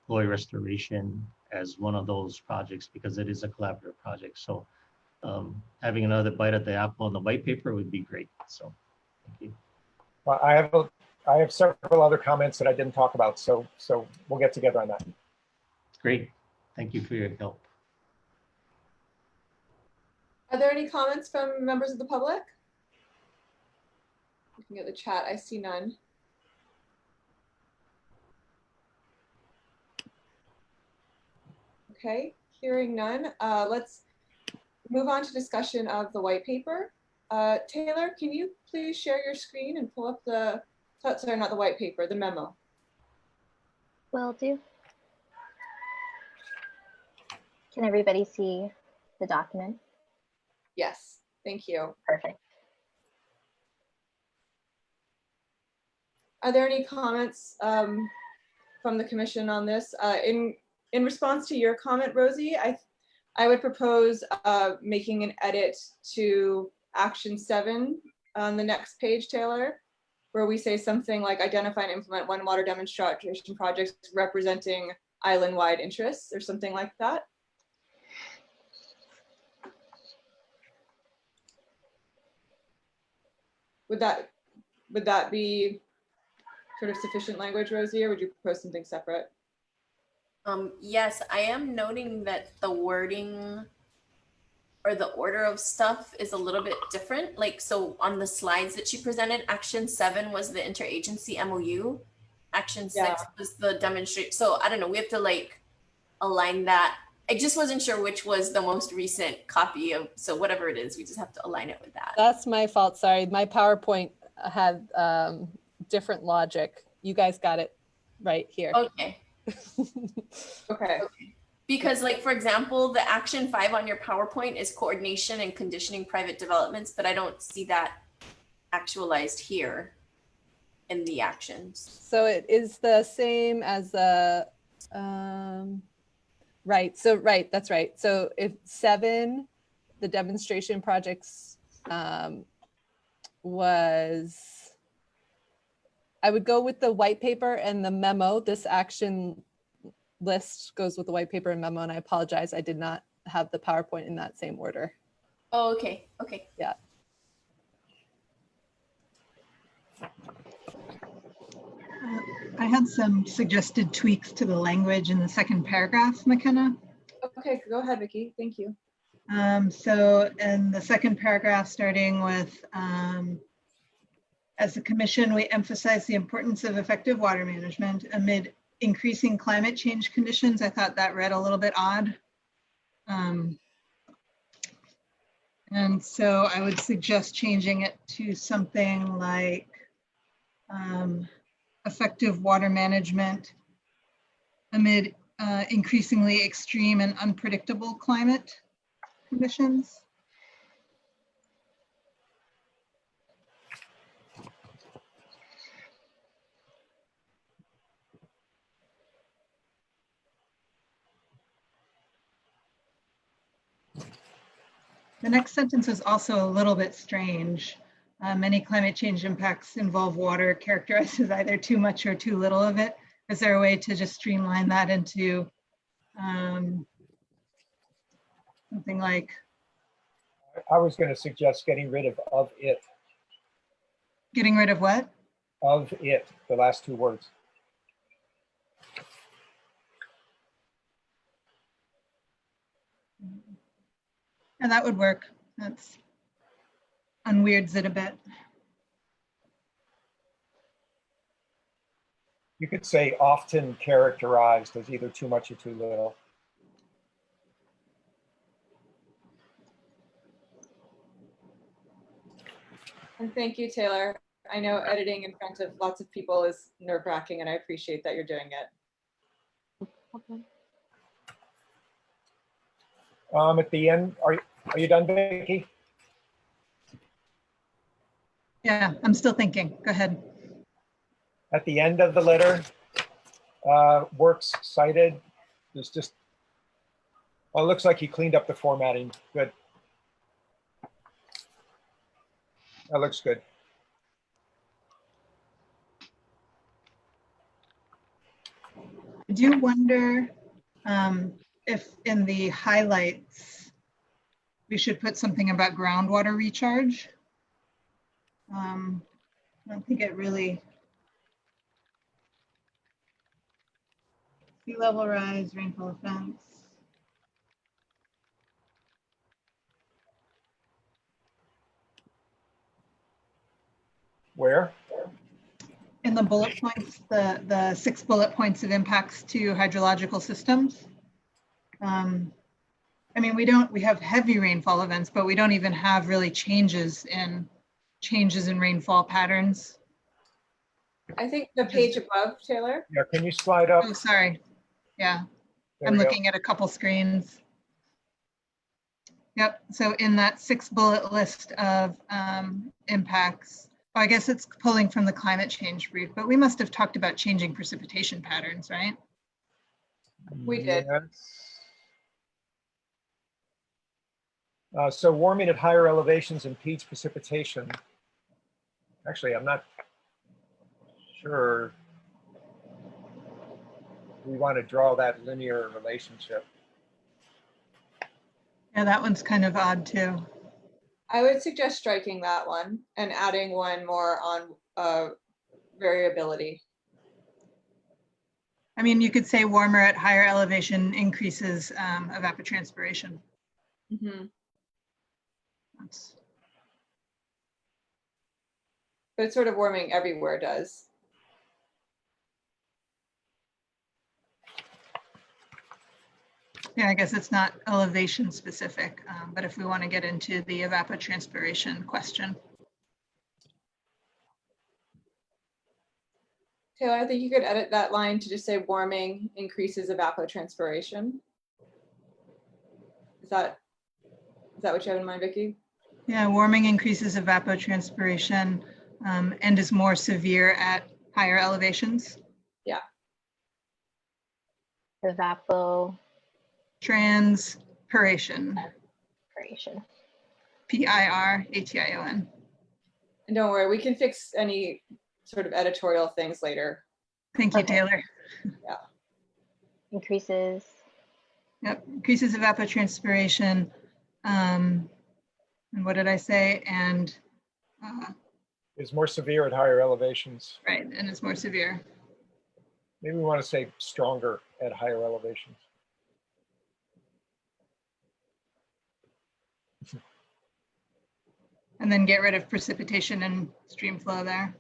S11: Loi Restoration as one of those projects, because it is a collaborative project. So having another bite at the apple on the white paper would be great. So thank you.
S4: Well, I have several other comments that I didn't talk about, so we'll get together on that.
S11: Great. Thank you for your help.
S1: Are there any comments from members of the public? Looking at the chat, I see none. Okay, hearing none, let's move on to discussion of the white paper. Taylor, can you please share your screen and pull up sorry, not the white paper, the memo?
S3: Will do. Can everybody see the document?
S1: Yes, thank you.
S3: Perfect.
S1: Are there any comments from the commission on this? In response to your comment, Rosie, I would propose making an edit to action 7 on the next page, Taylor, where we say something like identify and implement 1 water demonstration projects representing island-wide interests, or something like that. Would that be sort of sufficient language, Rosie, or would you propose something separate?
S5: Yes, I am noting that the wording or the order of stuff is a little bit different. Like, so on the slides that she presented, action 7 was the interagency MOU. Action 6 was the demonstrate. So I don't know, we have to like align that. I just wasn't sure which was the most recent copy of, so whatever it is, we just have to align it with that.
S10: That's my fault, sorry. My PowerPoint had different logic. You guys got it right here.
S5: Okay.
S1: Okay.
S5: Because like, for example, the action 5 on your PowerPoint is coordination and conditioning private developments, but I don't see that actualized here in the actions.
S10: So it is the same as the, right. So, right, that's right. So if 7, the demonstration projects was, I would go with the white paper and the memo. This action list goes with the white paper and memo, and I apologize, I did not have the PowerPoint in that same order.
S5: Oh, okay, okay.
S10: Yeah.
S9: I had some suggested tweaks to the language in the second paragraph, McKenna.
S1: Okay, go ahead, Vicki. Thank you.
S9: So in the second paragraph, starting with, as a commission, we emphasize the importance of effective water management amid increasing climate change conditions. I thought that read a little bit odd. And so I would suggest changing it to something like effective water management amid increasingly extreme and unpredictable climate conditions. The next sentence is also a little bit strange. Many climate change impacts involve water characterized as either too much or too little of it. Is there a way to just streamline that into something like?
S4: I was going to suggest getting rid of it.
S9: Getting rid of what?
S4: Of it, the last two words.
S9: And that would work. That's unweirds it a bit.
S4: You could say often characterized as either too much or too little.
S1: And thank you, Taylor. I know editing in front of lots of people is nerve-wracking, and I appreciate that you're doing it.
S4: At the end, are you done, Vicki?
S9: Yeah, I'm still thinking. Go ahead.
S4: At the end of the letter, works cited. There's just, well, it looks like he cleaned up the formatting. Good. That looks good.
S9: I do wonder if in the highlights, we should put something about groundwater recharge. I don't think it really, sea level rise, rainfall events.
S4: Where?
S9: In the bullet points, the 6 bullet points of impacts to hydrological systems. I mean, we have heavy rainfall events, but we don't even have really changes in rainfall patterns.
S1: I think the page above, Taylor.
S4: Yeah, can you slide up?
S9: Oh, sorry. Yeah,
S4: There
S9: I'm
S4: we go.
S9: looking at a couple screens. Yep, so in that 6 bullet list of impacts, I guess it's pulling from the climate change brief, but we must have talked about changing precipitation patterns, right?
S1: We did.
S4: Yes. So warming at higher elevations impedes precipitation. Actually, I'm not sure we want to draw that linear relationship.
S9: Yeah, that one's kind of odd too.
S1: I would suggest striking that one and adding one more on variability.
S9: I mean, you could say warmer at higher elevation increases evapotranspiration.
S1: Mm-hmm.
S9: That's,
S1: But it's sort of warming everywhere does.
S9: yeah, I guess it's not elevation specific, but if we want to get into the evapotranspiration question.
S1: Taylor, I think you could edit that line to just say warming increases evapotranspiration. Is that what you have in mind, Vicki?
S9: Yeah, warming increases evapotranspiration and is more severe at higher elevations.
S1: Yeah.
S3: Evaporation.
S9: Transpiration. Piration.
S1: And don't worry, we can fix any sort of editorial things later.
S9: Thank you, Taylor.
S1: Yeah.
S3: Increases.
S9: Yep, increases evapotranspiration. And what did I say? And
S4: Is more severe at higher elevations.
S9: right, and it's more severe.
S4: Maybe we want to say stronger at higher elevations.
S9: And then get rid of precipitation and stream flow there.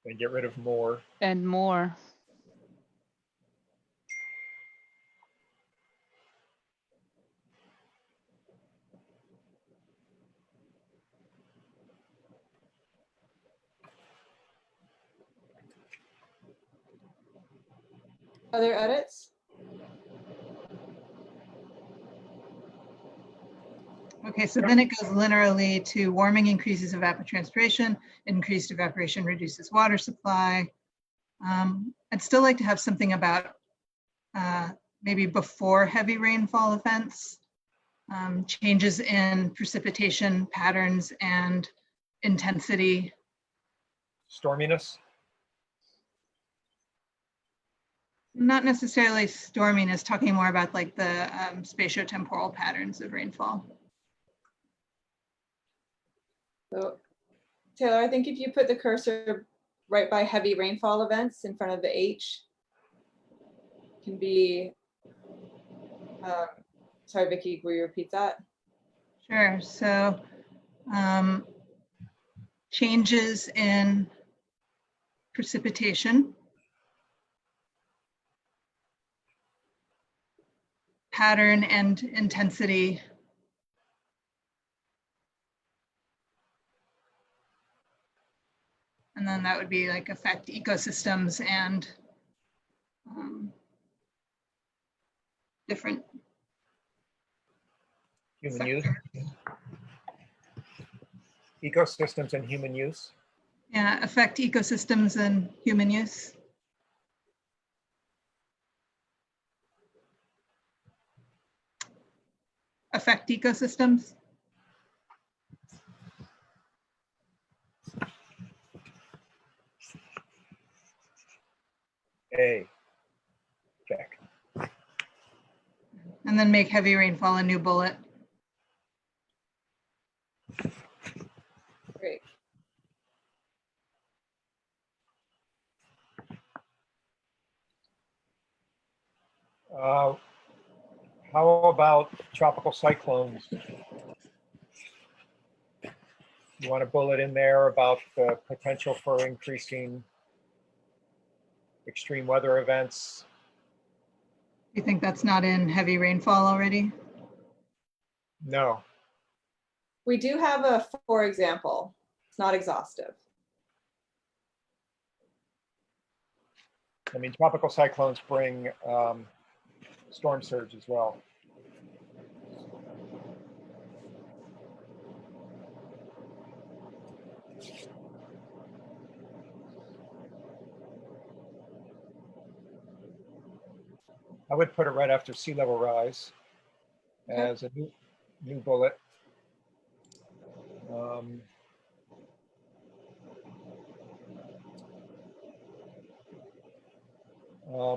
S4: And get rid of more.
S6: And more.
S1: Other edits?
S9: Okay, so then it goes linearly to warming increases evapotranspiration, increased evaporation reduces water supply. I'd still like to have something about maybe before heavy rainfall events, changes in precipitation patterns and intensity.
S4: Storminess?
S9: Not necessarily storminess, talking more about like the spatiotemporal patterns of rainfall.
S1: So, Taylor, I think if you put the cursor right by heavy rainfall events in front of the H, can be, sorry, Vicky, will you repeat that?
S9: Sure, so changes in precipitation, pattern and intensity, and then that would be like affect ecosystems and different
S4: Human use? Ecosystems and human use?
S9: yeah, affect ecosystems and human use. Affect ecosystems.
S4: A. Check.
S9: And then make heavy rainfall a new bullet.
S1: Great.
S4: How about tropical cyclones? You want a bullet in there about the potential for increasing extreme weather events?
S9: You think that's not in heavy rainfall already?
S4: No.
S1: We do have a for example. It's not exhaustive.
S4: I mean, tropical cyclones bring storm surge as well. I would put it right after sea level rise as a new bullet.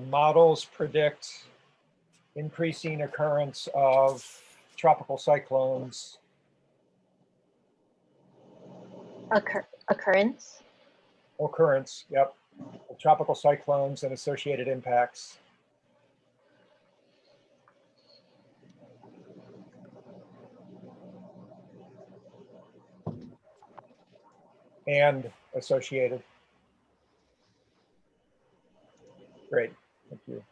S4: Models predict increasing occurrence of tropical cyclones.
S12: Occurrence?
S4: Occurrence, yep. Tropical cyclones and associated impacts. And associated. Great, thank you.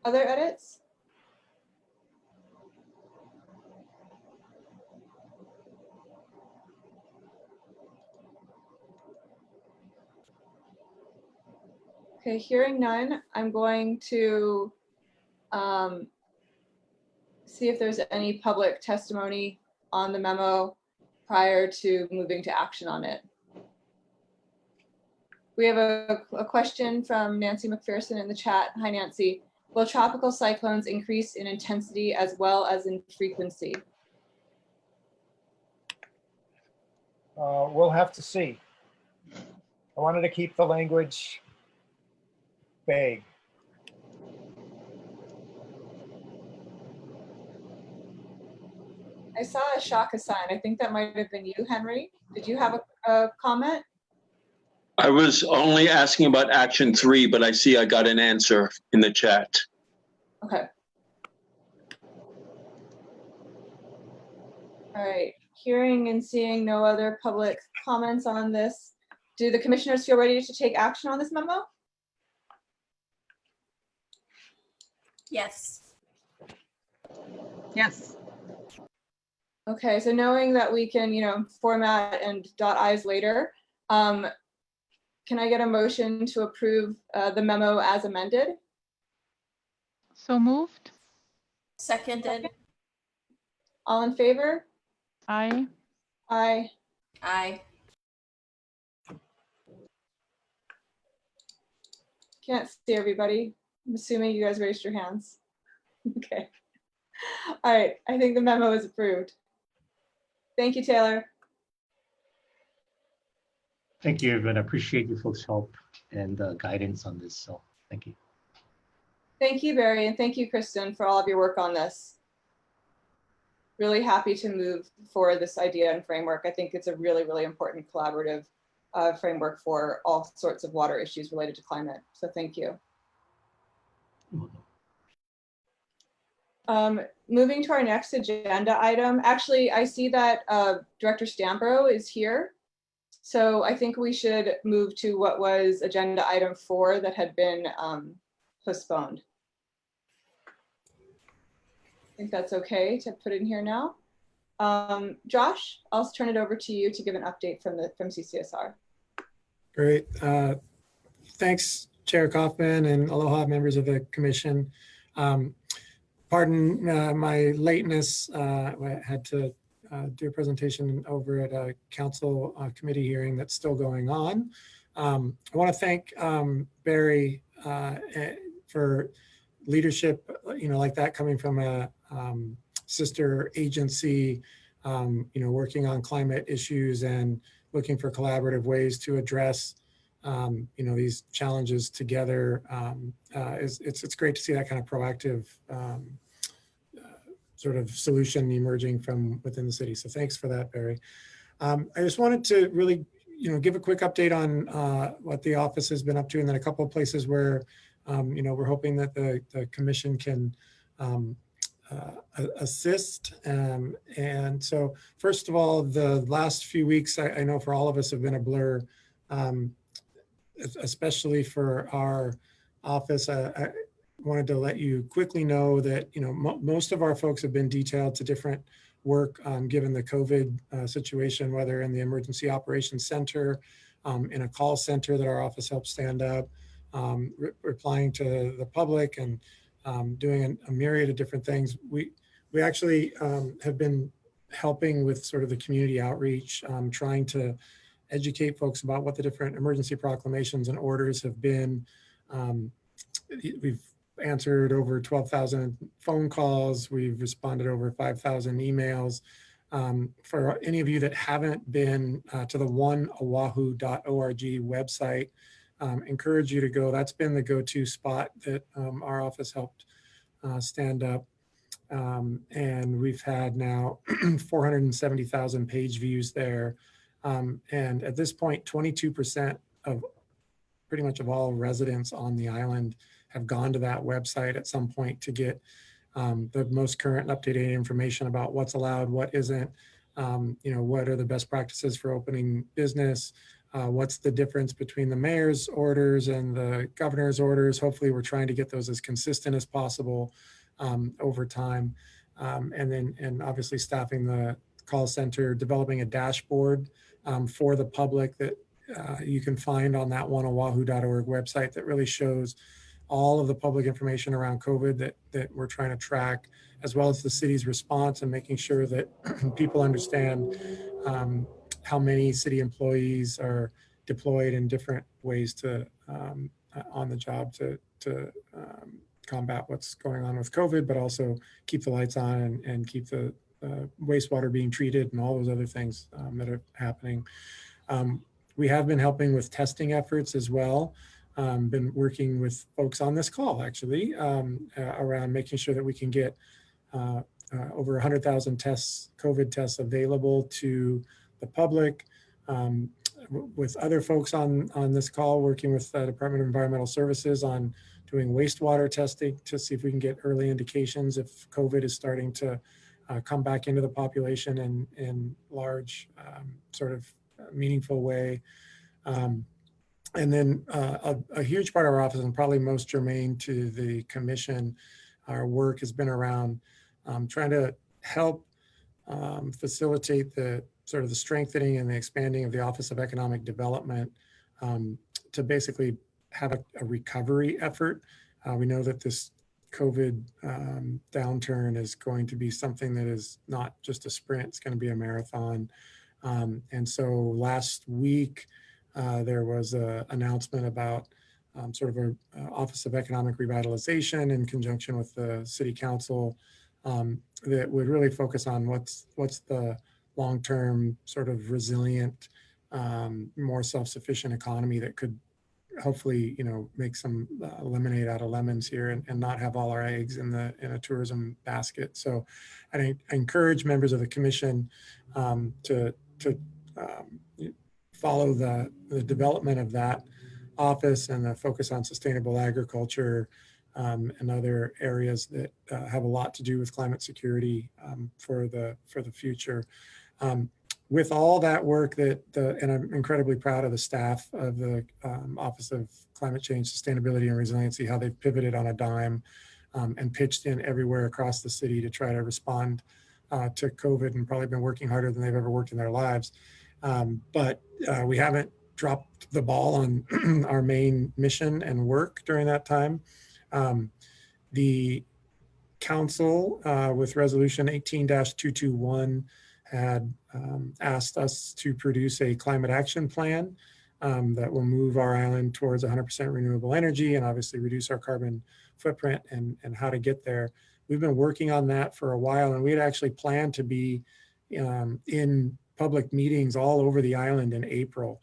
S1: Other edits? Okay, hearing none, I'm going to see if there's any public testimony on the memo prior to moving to action on it. We have a question from Nancy McPherson in the chat. Hi, Nancy. Will tropical cyclones increase in intensity as well as in frequency?
S4: We'll have to see. I wanted to keep the language vague.
S1: I saw a Shaka sign. I think that might have been you, Henry. Did you have a comment?
S13: I was only asking about action 3, but I see I got an answer in the chat.
S1: Okay. All right. Hearing and seeing no other public comments on this, do the commissioners feel ready to take action on this memo?
S5: Yes.
S9: Yes.
S1: Okay, so knowing that we can, format and dot I's later, can I get a motion to approve the memo as amended?
S6: So moved.
S5: Seconded.
S1: All in favor?
S6: Aye.
S1: Aye.
S5: Aye.
S1: Can't see everybody. I'm assuming you guys raised your hands. Okay. All right, I think the memo is approved. Thank you, Taylor.
S11: Thank you, everyone. I appreciate you folks' help and guidance on this. So thank you.
S1: Thank you, Barry, and thank you, Kristen, for all of your work on this. Really happy to move forward this idea and framework. I think it's a really, really important collaborative framework for all sorts of water issues related to climate. So thank you. Moving to our next agenda item. Actually, I see that Director Stambro is here. So I think we should move to what was agenda item 4 that had been postponed. I think that's okay to put in here now. Josh, I'll turn it over to you to give an update from CCSR.
S12: Great. Thanks, Chair Kaufman, and aloha members of the commission. Pardon my lateness. I had to do a presentation over at a council committee hearing that's still going on. I want to thank Barry for leadership, like that coming from a sister agency, working on climate issues and looking for collaborative ways to address, these challenges together. It's great to see that kind of proactive sort of solution emerging from within the city. So thanks for that, Barry. I just wanted to really, give a quick update on what the office has been up to, and then a couple of places where, we're hoping that the commission can assist. And so, first of all, the last few weeks, I know for all of us have been a blur, especially for our office. I wanted to let you quickly know that, most of our folks have been detailed to different work given the COVID situation, whether in the Emergency Operations Center, in a call center that our office helped stand up, replying to the public and doing a myriad of different things. We actually have been helping with sort of the community outreach, trying to educate folks about what the different emergency proclamations and orders have been. We've answered over 12,000 phone calls. We've responded over 5,000 emails. For any of you that haven't been to the oneoahu.org website, encourage you to go. That's been the go-to spot that our office helped stand up. And we've had now 470,000 page views there. And at this point, 22% of pretty much of all residents on the island have gone to that website at some point to get the most current and up-to-date information about what's allowed, what isn't, what are the best practices for opening business, what's the difference between the mayor's orders and the governor's orders. Hopefully we're trying to get those as consistent as possible over time. And obviously staffing the call center, developing a dashboard for the public that you can find on that oneoahu.org website that really shows all of the public information around COVID that we're trying to track, as well as the city's response and making sure that people understand how many city employees are deployed in different ways to on the job to combat what's going on with COVID, but also keep the lights on and keep the wastewater being treated and all those other things that are happening. We have been helping with testing efforts as well. Been working with folks on this call actually around making sure that we can get over 100,000 tests, COVID tests available to the public. With other folks on this call, working with the Department of Environmental Services on doing wastewater testing to see if we can get early indications if COVID is starting to come back into the population in large sort of meaningful way. And then a huge part of our office, and probably most germane to the commission, our work has been around trying to help facilitate the sort of the strengthening and the expanding of the Office of Economic Development to basically have a recovery effort. We know that this COVID downturn is going to be something that is not just a sprint, it's going to be a marathon. And so last week, there was an announcement about sort of an Office of Economic Revitalization in conjunction with the City Council that would really focus on what's the long-term sort of resilient, more self-sufficient economy that could hopefully, make some lemonade out of lemons here and not have all our eggs in a tourism basket. So I encourage members of the commission to follow the development of that office and the focus on sustainable agriculture and other areas that have a lot to do with climate security for the future. With all that work and I'm incredibly proud of the staff of the Office of Climate Change, Sustainability and Resiliency, how they've pivoted on a dime and pitched in everywhere across the city to try to respond to COVID, and probably been working harder than they've ever worked in their lives. But we haven't dropped the ball on our main mission and work during that time. The council with resolution 18-221 had asked us to produce a climate action plan that will move our island towards 100% renewable energy and obviously reduce our carbon footprint and how to get there. We've been working on that for a while, and we had actually planned to be in public meetings all over the island in April.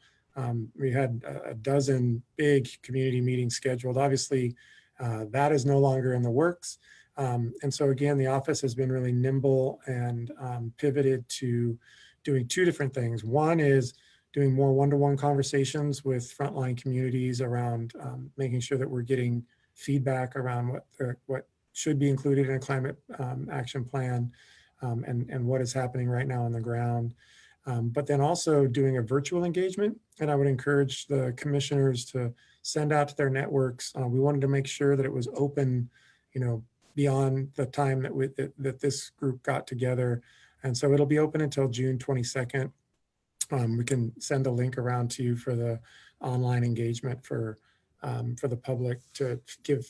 S12: We had a dozen big community meetings scheduled. Obviously, that is no longer in the works. And so again, the office has been really nimble and pivoted to doing two different things. One is doing more one-to-one conversations with frontline communities around making sure that we're getting feedback around what should be included in a climate action plan and what is happening right now on the ground. But then also doing a virtual engagement. And I would encourage the commissioners to send out to their networks. We wanted to make sure that it was open, beyond the time that this group got together. And so it'll be open until June 22nd. We can send a link around to you for the online engagement for the public to give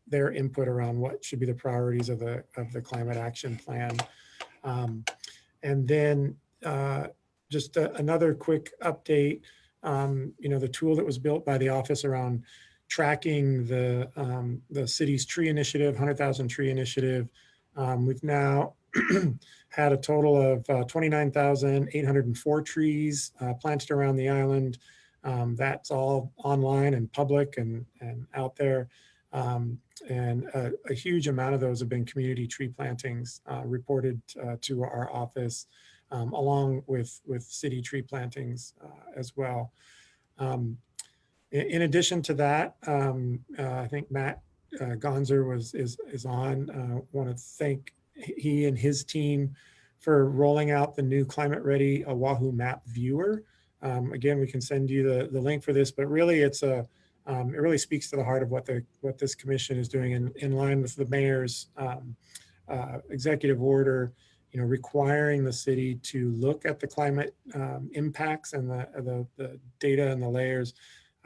S12: their input around what should be the priorities of the climate action plan. And then just another quick update, the tool that was built by the office around tracking the city's tree initiative, 100,000 tree initiative. We've now had a total of 29,804 trees planted around the island. That's all online and public and out there. And a huge amount of those have been community tree plantings reported to our office, along with city tree plantings as well. In addition to that, I think Matt Gonzer is on. Want to thank he and his team for rolling out the new Climate Ready Oahu Map Viewer. Again, we can send you the link for this, but really it really speaks to the heart of what this commission is doing in line with the mayor's executive order, requiring the city to look at the climate impacts and the data and the layers.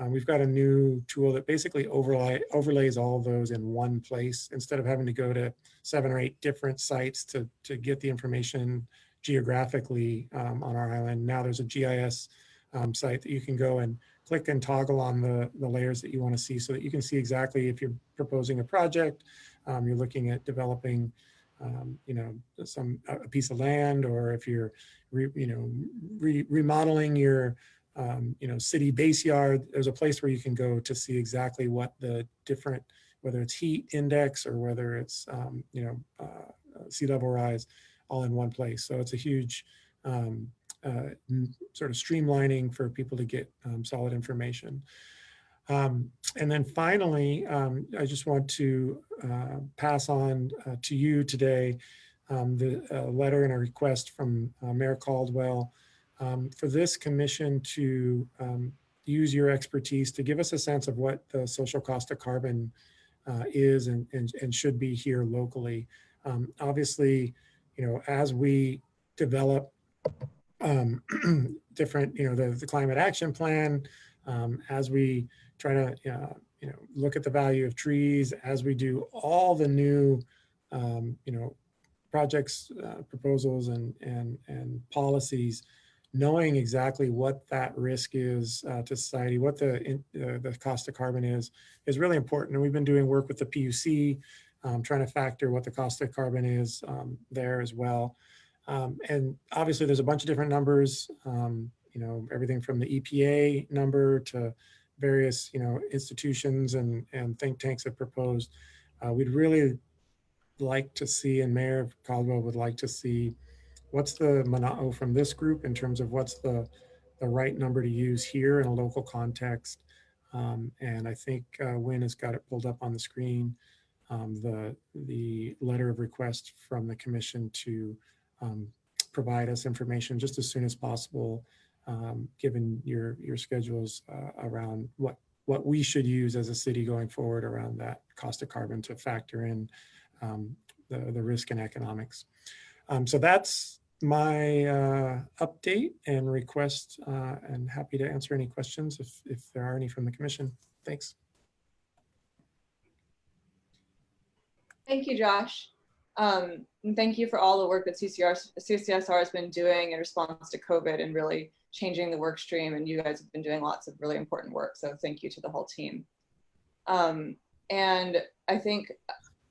S12: We've got a new tool that basically overlays all of those in one place instead of having to go to 7 or 8 different sites to get the information geographically on our island. Now there's a GIS site that you can go and click and toggle on the layers that you want to see, so that you can see exactly if you're proposing a project, you're looking at developing a piece of land, or if you're remodeling your city base yard, there's a place where you can go to see exactly what the different, whether it's heat index or whether it's sea level rise, all in one place. So it's a huge sort of streamlining for people to get solid information. And then finally, I just want to pass on to you today the letter and a request from Mayor Caldwell for this commission to use your expertise to give us a sense of what the social cost of carbon is and should be here locally. Obviously, as we develop different, the climate action plan, as we try to, look at the value of trees, as we do all the new, projects, proposals, and policies, knowing exactly what that risk is to society, what the cost of carbon is really important. And we've been doing work with the PUC, trying to factor what the cost of carbon is there as well. And obviously there's a bunch of different numbers, everything from the EPA number to various, institutions and think tanks have proposed. We'd really like to see, and Mayor Caldwell would like to see, what's the mana'o from this group in terms of what's the right number to use here in a local context. And I think Wynn has got it pulled up on the screen, the letter of request from the commission to provide us information just as soon as possible, given your schedules around what we should use as a city going forward around that cost of carbon to factor in the risk and economics. So that's my update and request, and happy to answer any questions if there are any from the commission. Thanks.
S1: Thank you, Josh. And thank you for all the work that CCSR has been doing in response to COVID and really changing the work stream. And you guys have been doing lots of really important work. So thank you to the whole team. And I think,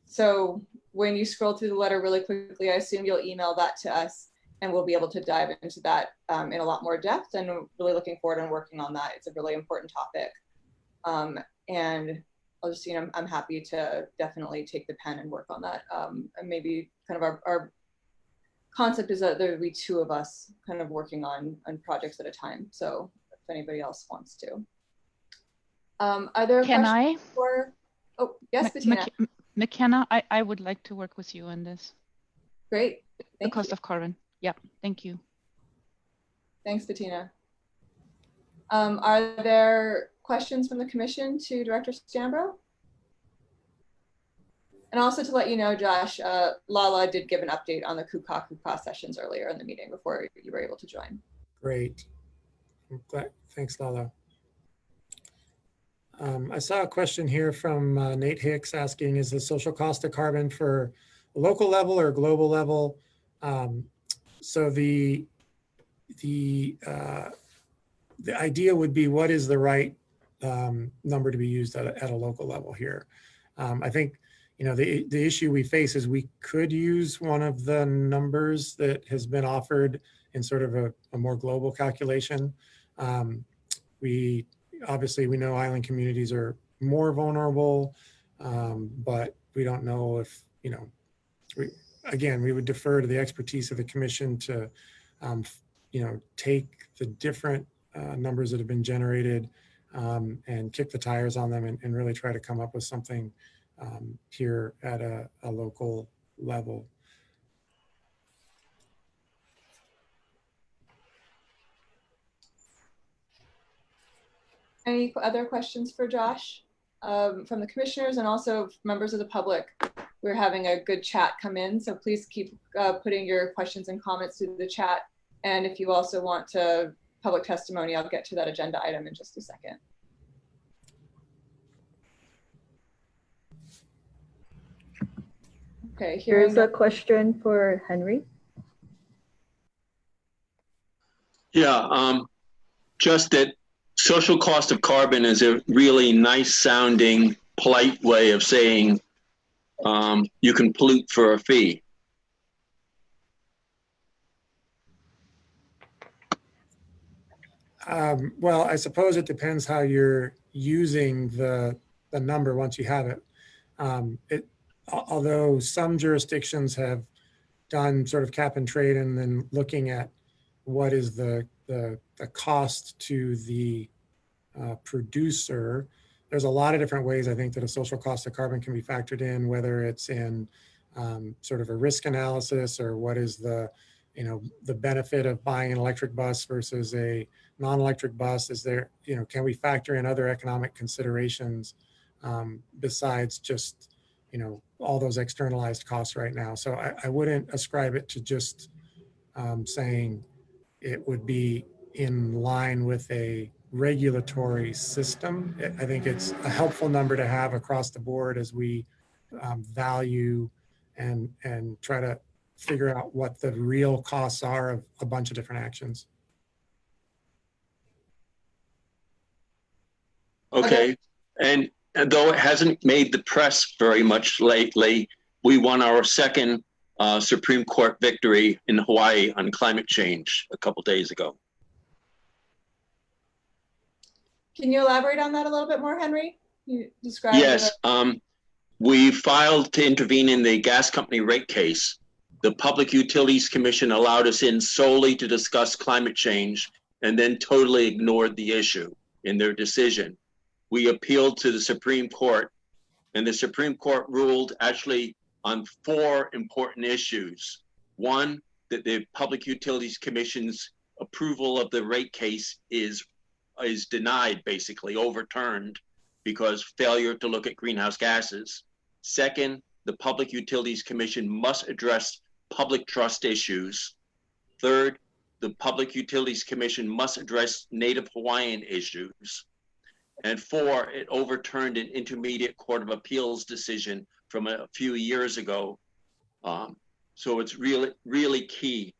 S1: so when you scroll through the letter really quickly, I assume you'll email that to us and we'll be able to dive into that in a lot more depth, and really looking forward and working on that. It's a really important topic. And I'll just, I'm happy to definitely take the pen and work on that. And maybe kind of our concept is that there would be two of us kind of working on projects at a time. So if anybody else wants to. Are there questions for, oh, yes, Bettina.
S6: McKenna, I would like to work with you on this.
S1: Great.
S6: The cost of carbon. Yeah, thank you.
S1: Thanks, Bettina. Are there questions from the commission to Director Stambro? And also to let you know, Josh, Lala did give an update on the Kuka sessions earlier in the meeting before you were able to join.
S12: Great. I'm glad. Thanks, Lala. I saw a question here from Nate Hicks asking, is the social cost of carbon for a local level or a global level? So the idea would be, what is the right number to be used at a local level here? I think, the issue we face is we could use one of the numbers that has been offered in sort of a more global calculation. Obviously, we know island communities are more vulnerable, but we don't know if, we would defer to the expertise of the commission to, take the different numbers that have been generated and kick the tires on them and really try to come up with something here at a local level.
S1: Any other questions for Josh from the commissioners and also members of the public? We're having a good chat come in, so please keep putting your questions and comments through the chat. And if you also want to public testimony, I'll get to that agenda item in just a second. Okay,
S2: here's a question for Henry.
S13: Yeah, just that social cost of carbon is a really nice sounding, polite way of saying you can pollute for a fee.
S12: Well, I suppose it depends how you're using the number once you have it. Although some jurisdictions have done sort of cap and trade and then looking at what is the cost to the producer, there's a lot of different ways I think that a social cost of carbon can be factored in, whether it's in sort of a risk analysis or what is the benefit of buying an electric bus versus a non-electric bus. Is there, can we factor in other economic considerations besides just, all those externalized costs right now. So I wouldn't ascribe it to just saying it would be in line with a regulatory system. I think it's a helpful number to have across the board as we value and try to figure out what the real costs are of a bunch of different actions.
S13: Okay, and though it hasn't made the press very much lately, we won our second Supreme Court victory in Hawaii on climate change a couple days ago.
S1: Can you elaborate on that a little bit more, Henry? You described
S13: Yes, we filed to intervene in the gas company rate case. The Public Utilities Commission allowed us in solely to discuss climate change and then totally ignored the issue in their decision. We appealed to the Supreme Court, and the Supreme Court ruled actually on 4 important issues. One, that the Public Utilities Commission's approval of the rate case is denied, basically overturned, because failure to look at greenhouse gases. Second, the Public Utilities Commission must address public trust issues. Third, the Public Utilities Commission must address Native Hawaiian issues. And 4, it overturned an Intermediate Court of Appeals decision from a few years ago. So it's really key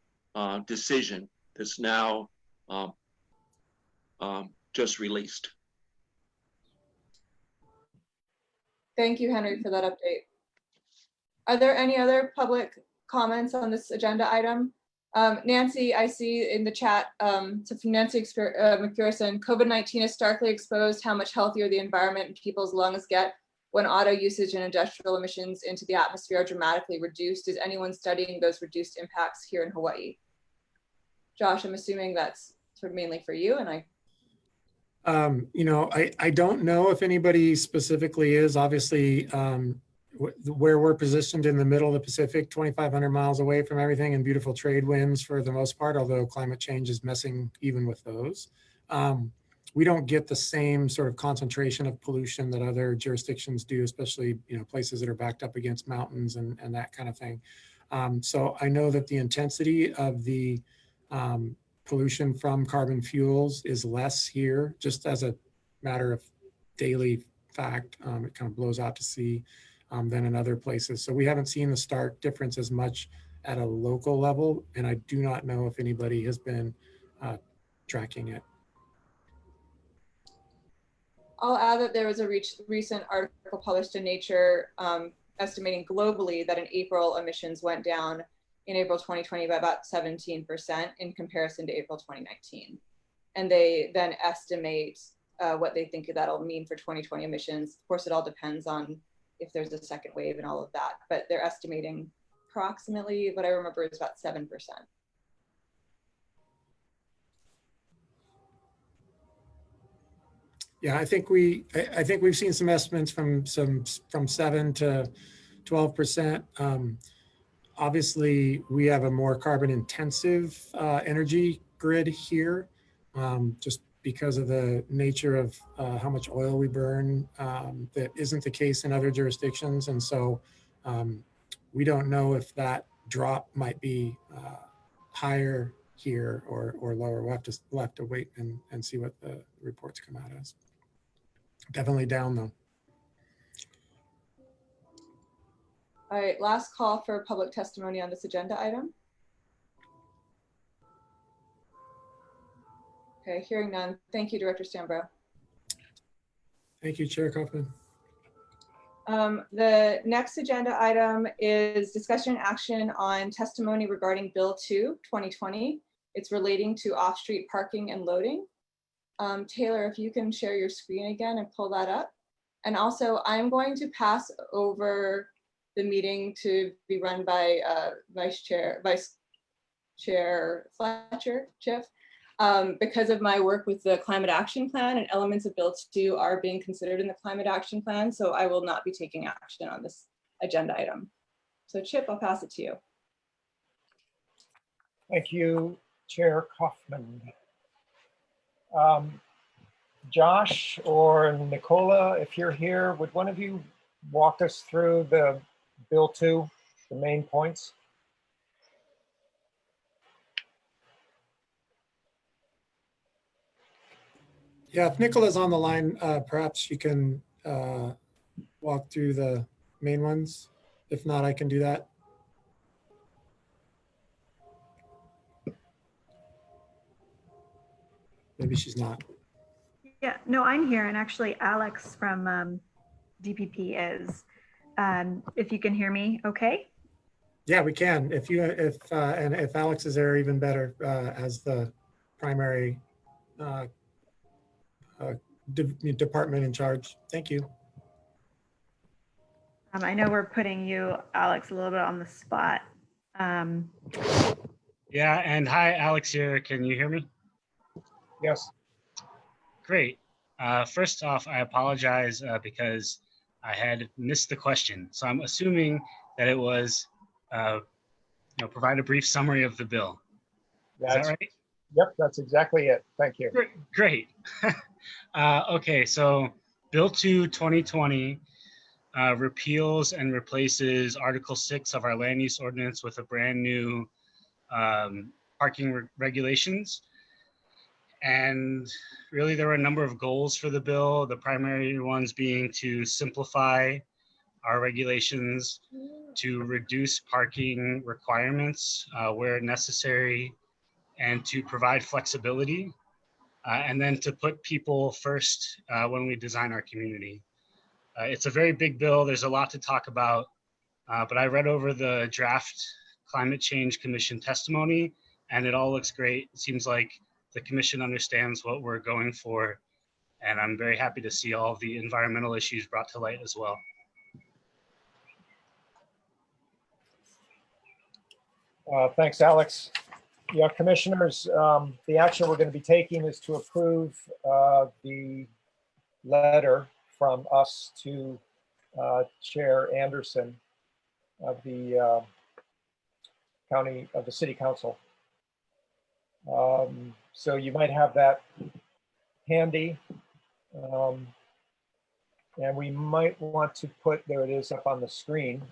S13: decision that's now just released.
S1: Thank you, Henry, for that update. Are there any other public comments on this agenda item? Nancy, I see in the chat, so from Nancy McPherson, COVID-19 has starkly exposed how much healthier the environment and people's lungs get when auto usage and industrial emissions into the atmosphere are dramatically reduced. Is anyone studying those reduced impacts here in Hawaii? Josh, I'm assuming that's sort of mainly for you, and
S12: I don't know if anybody specifically is. Obviously, where we're positioned in the middle of the Pacific, 2,500 miles away from everything, and beautiful trade winds for the most part, although climate change is messing even with those. We don't get the same sort of concentration of pollution that other jurisdictions do, especially places that are backed up against mountains and that kind of thing. So I know that the intensity of the pollution from carbon fuels is less here, just as a matter of daily fact. It kind of blows out to sea than in other places. So we haven't seen the stark difference as much at a local level, and I do not know if anybody has been tracking it.
S1: I'll add that there was a recent article published in Nature estimating globally that in April emissions went down in April 2020 by about 17% in comparison to April 2019. And they then estimate what they think that'll mean for 2020 emissions. Of course, it all depends on if there's a second wave and all of that, but they're estimating approximately, what I remember is about 7%.
S12: Yeah, I think we've seen some estimates from 7 to 12%. Obviously, we have a more carbon intensive energy grid here, just because of the nature of how much oil we burn. That isn't the case in other jurisdictions. And so we don't know if that drop might be higher here or lower. We'll have to wait and see what the reports come out as. Definitely down though.
S1: All right, last call for public testimony on this agenda item. Okay, hearing none. Thank you, Director Stambro.
S12: Thank you, Chair Kaufman.
S1: The next agenda item is discussion and action on testimony regarding Bill 2, 2020. It's relating to off-street parking and loading. Taylor, if you can share your screen again and pull that up. And also, I'm going to pass over the meeting to be run by Vice Chair Fletcher, Chief, because of my work with the Climate Action Plan, and elements of Bill 2 are being considered in the Climate Action Plan, so I will not be taking action on this agenda item. So Chip, I'll pass it to you.
S4: Thank you, Chair Kaufman. Josh or Nicola, if you're here, would one of you walk us through the Bill 2, the main points?
S12: Yeah, if Nicola's on the line, perhaps you can walk through the main ones. If not, I can do that. Maybe she's not.
S14: Yeah, no, I'm here, and actually Alex from DPP is. If you can hear me, okay?
S12: Yeah, we can. And if Alex is there, even better, as the primary department in charge. Thank you.
S14: I know we're putting you, Alex, a little bit on the spot.
S15: Yeah, and hi, Alex here. Can you hear me?
S4: Yes.
S15: Great. First off, I apologize because I had missed the question. So I'm assuming that it was, provide a brief summary of the bill. Is that right?
S4: Yep, that's exactly it. Thank you.
S15: Great. Okay, so Bill 2 2020 repeals and replaces Article 6 of our land use ordinance with a brand new parking regulations. And really, there were a number of goals for the bill, the primary ones being to simplify our regulations, to reduce parking requirements where necessary, and to provide flexibility, and then to put people first when we design our community. It's a very big bill. There's a lot to talk about, but I read over the draft Climate Change Commission testimony, and it all looks great. It seems like the commission understands what we're going for, and I'm very happy to see all of the environmental issues brought to light as well.
S4: Thanks, Alex. Yeah, commissioners, the action we're going to be taking is to approve the letter from us to Chair Anderson of the City Council. So you might have that handy. And we might want to put, there it is up on the screen.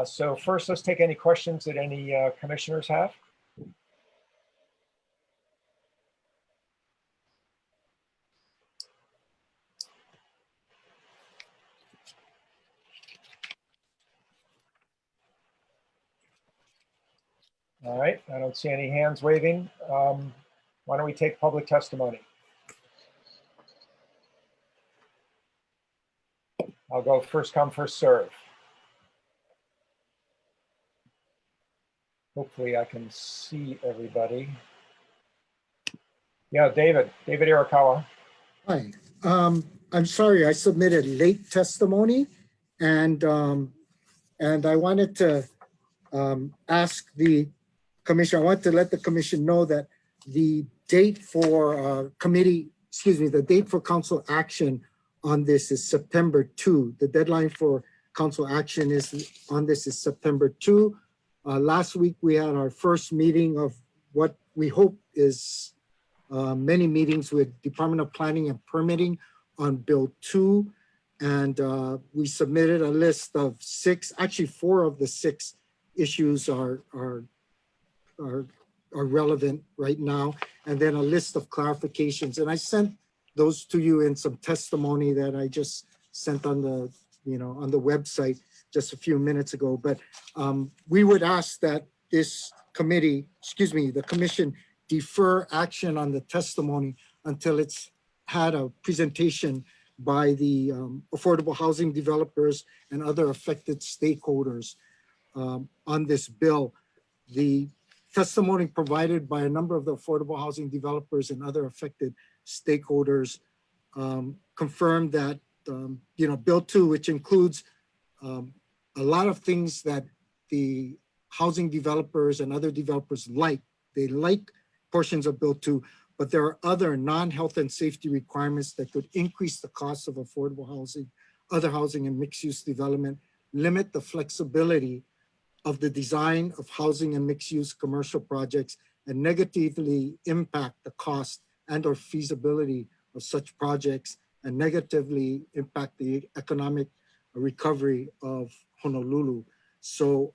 S4: So first, let's take any questions that any commissioners have. All right, I don't see any hands waving. Why don't we take public testimony? I'll go first come, first serve. Hopefully I can see everybody. Yeah, David Irakawa.
S16: Hi, I'm sorry, I submitted late testimony, and I wanted to ask the commission, I want to let the commission know that the date for the date for council action on this is September 2. The deadline for council action on this is September 2. Last week, we had our first meeting of what we hope is many meetings with Department of Planning and Permitting on Bill 2. And we submitted a list of 6, actually 4 of the 6 issues are relevant right now, and then a list of clarifications. And I sent those to you in some testimony that I just sent on the, on the website just a few minutes ago. But we would ask that this committee, the commission, defer action on the testimony until it's had a presentation by the affordable housing developers and other affected stakeholders on this bill. The testimony provided by a number of the affordable housing developers and other affected stakeholders confirmed that, Bill 2, which includes a lot of things that the housing developers and other developers like. They like portions of Bill 2, but there are other non-health and safety requirements that could increase the cost of affordable housing, other housing and mixed-use development, limit the flexibility of the design of housing and mixed-use commercial projects, and negatively impact the cost and or feasibility of such projects, and negatively impact the economic recovery of Honolulu. So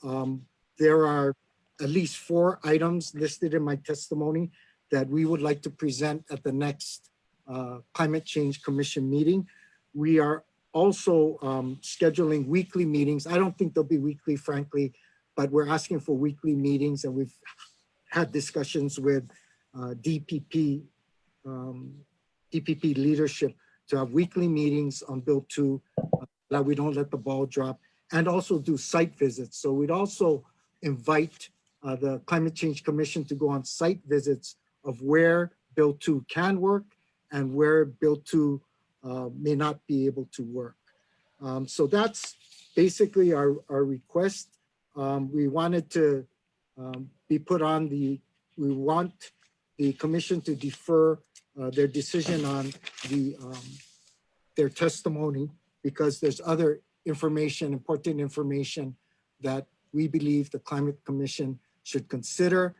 S16: there are at least 4 items listed in my testimony that we would like to present at the next Climate Change Commission meeting. We are also scheduling weekly meetings. I don't think they'll be weekly, frankly, but we're asking for weekly meetings, and we've had discussions with DPP leadership to have weekly meetings on Bill 2, that we don't let the ball drop, and also do site visits. So we'd also invite the Climate Change Commission to go on site visits of where Bill 2 can work and where Bill 2 may not be able to work. So that's basically our request. We wanted to be put on we want the commission to defer their decision on their testimony, because there's other information, important information, that we believe the Climate Commission should consider.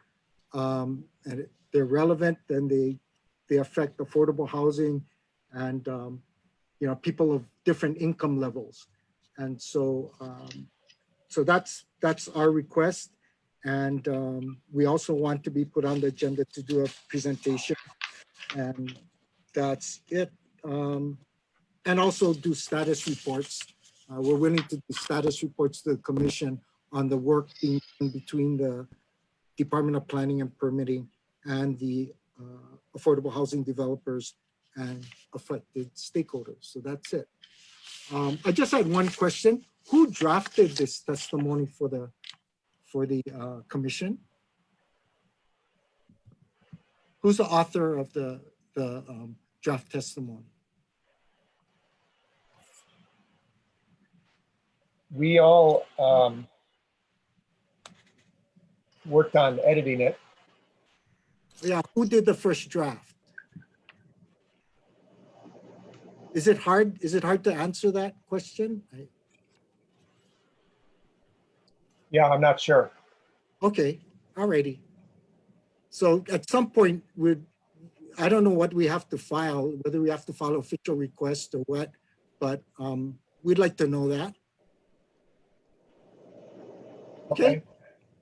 S16: And they're relevant, and they affect affordable housing and people of different income levels. And so so that's our request. And we also want to be put on the agenda to do a presentation, and that's it. And also do status reports. We're willing to do status reports to the commission on the work being done between the Department of Planning and Permitting and the affordable housing developers and affected stakeholders. So that's it. I just had one question. Who drafted this testimony for the commission? Who's the author of the draft testimony?
S4: We all worked on editing it.
S16: Yeah, who did the first draft? Is it hard to answer that question?
S4: Yeah, I'm not sure.
S16: Okay, alrighty. So at some point, I don't know what we have to file, whether we have to file official request or what, but we'd like to know that.
S4: Okay.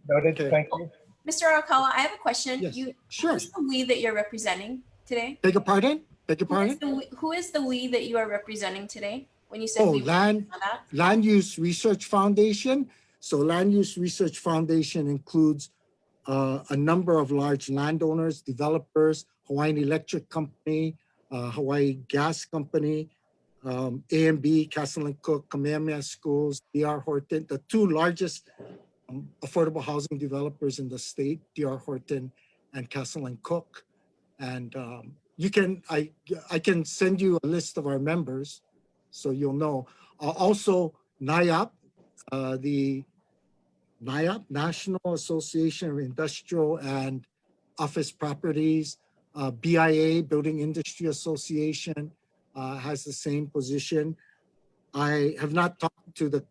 S4: Noted.
S16: Okay.
S4: Thank you.
S5: Mr. Arakawa, I have a question.
S16: Yes,
S5: You,
S16: sure.
S5: Who's the we that you're representing today?
S16: Beg your pardon? Beg your pardon?
S5: Who is the we that you are representing today? When you said
S16: Oh,
S5: we were on that?
S16: Land Use Research Foundation. So Land Use Research Foundation includes a number of large landowners, developers, Hawaiian Electric Company, Hawaii Gas Company, A&B, Castle and Cook, Kamehameha Schools, D.R. Horton, the 2 largest affordable housing developers in the state, D.R. Horton and Castle and Cook. And I can send you a list of our members so you'll know. Also, NIOP, the NIOP, National Association of Industrial and Office Properties, BIA, Building Industry Association, has the same position. I have not talked to the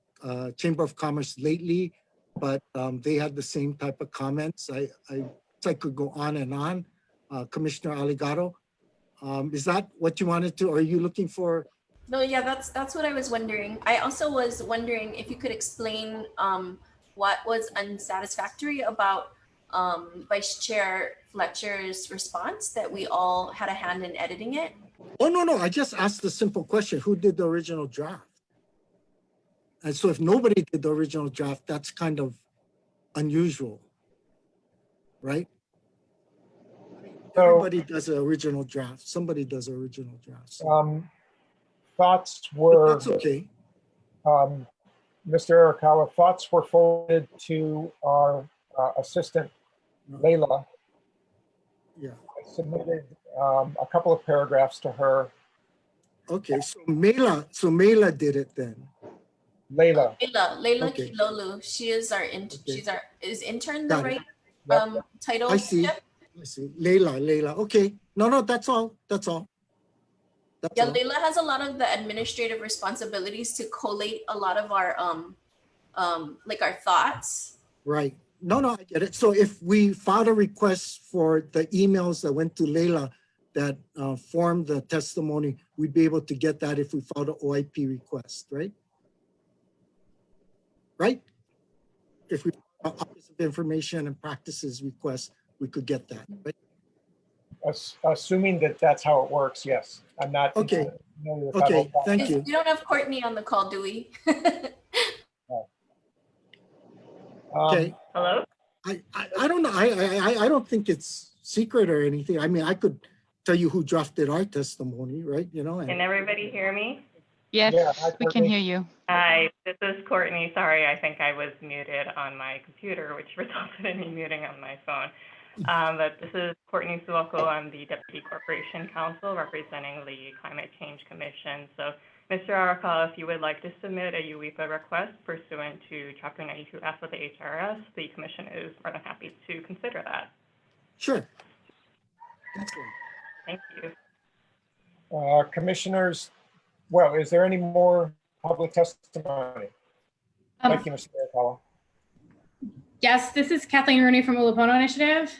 S16: Chamber of Commerce lately, but they had the same type of comments. I could go on and on. Commissioner Aligato, is that what you wanted to, or are you looking for?
S5: No, yeah, that's what I was wondering. I also was wondering if you could explain what was unsatisfactory about Vice Chair Fletcher's response, that we all had a hand in editing it.
S16: Oh, no, I just asked the simple question, who did the original draft? And so if nobody did the original draft, that's kind of unusual, right? Everybody does an original draft. Somebody does an original draft. So.
S4: Thoughts were,
S16: that's okay.
S4: Mr. Arakawa, thoughts were forwarded to our assistant, Layla.
S16: Yeah.
S4: I submitted a couple of paragraphs to her.
S16: Okay, so Mela did it then.
S4: Layla
S5: okay. Kilolu. She is our is intern the right title?
S16: I see. Layla. Okay. No, that's all. That's all.
S5: Layla has a lot of the administrative responsibilities to collate a lot of our like our thoughts.
S16: Right. No, I get it. So if we filed a request for the emails that went to Layla that formed the testimony, we'd be able to get that if we filed an OIP request, right? right? If we Office of Information and Practices request, we could get that, right?
S4: Assuming that that's how it works, yes. I'm not.
S16: Okay.
S4: familiar with that
S16: Okay,
S4: whole
S16: thank
S4: process.
S16: you.
S5: We don't have Courtney on the call, do we?
S16: Okay.
S17: Hello?
S16: I don't know. I don't think it's secret or anything. I mean, I could tell you who drafted our testimony, right? You know,
S17: Can
S16: and
S17: everybody hear me?
S6: Yes,
S4: Yeah,
S6: we can hear you.
S17: Hi, this is Courtney. Sorry, I think I was muted on my computer, which resulted in me muting on my phone. But this is Courtney Suoko. I'm the Deputy Corporation Counsel representing the Climate Change Commission. So, Mr. Arakawa, if you would like to submit a UWIPA request pursuant to Chapter 92F of the HRS, the Commission is more than happy to consider that.
S16: sure. Excellent.
S17: Thank you.
S4: Commissioners, well, is there any more public testimony? Thank you, Mr. Arakawa.
S18: Yes, this is Kathleen Rooney from Ulupono Initiative.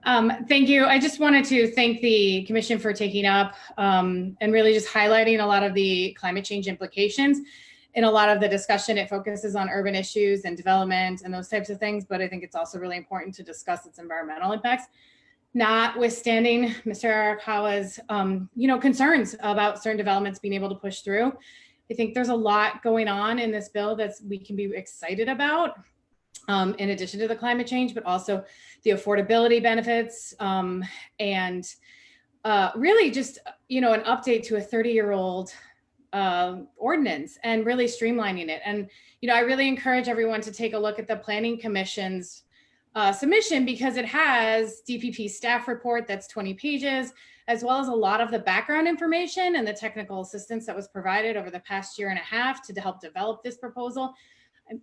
S18: Thank you. I just wanted to thank the Commission for taking up and really just highlighting a lot of the climate change implications. In a lot of the discussion, it focuses on urban issues and development and those types of things, but I think it's also really important to discuss its environmental impacts. Notwithstanding Mr. Arakawa's concerns about certain developments being able to push through, I think there's a lot going on in this bill that we can be excited about. In addition to the climate change, but also the affordability benefits and really just, an update to a 30-year-old ordinance and really streamlining it. And, I really encourage everyone to take a look at the Planning Commission's submission because it has DPP staff report that's 20 pages, as well as a lot of the background information and the technical assistance that was provided over the past year and a half to help develop this proposal.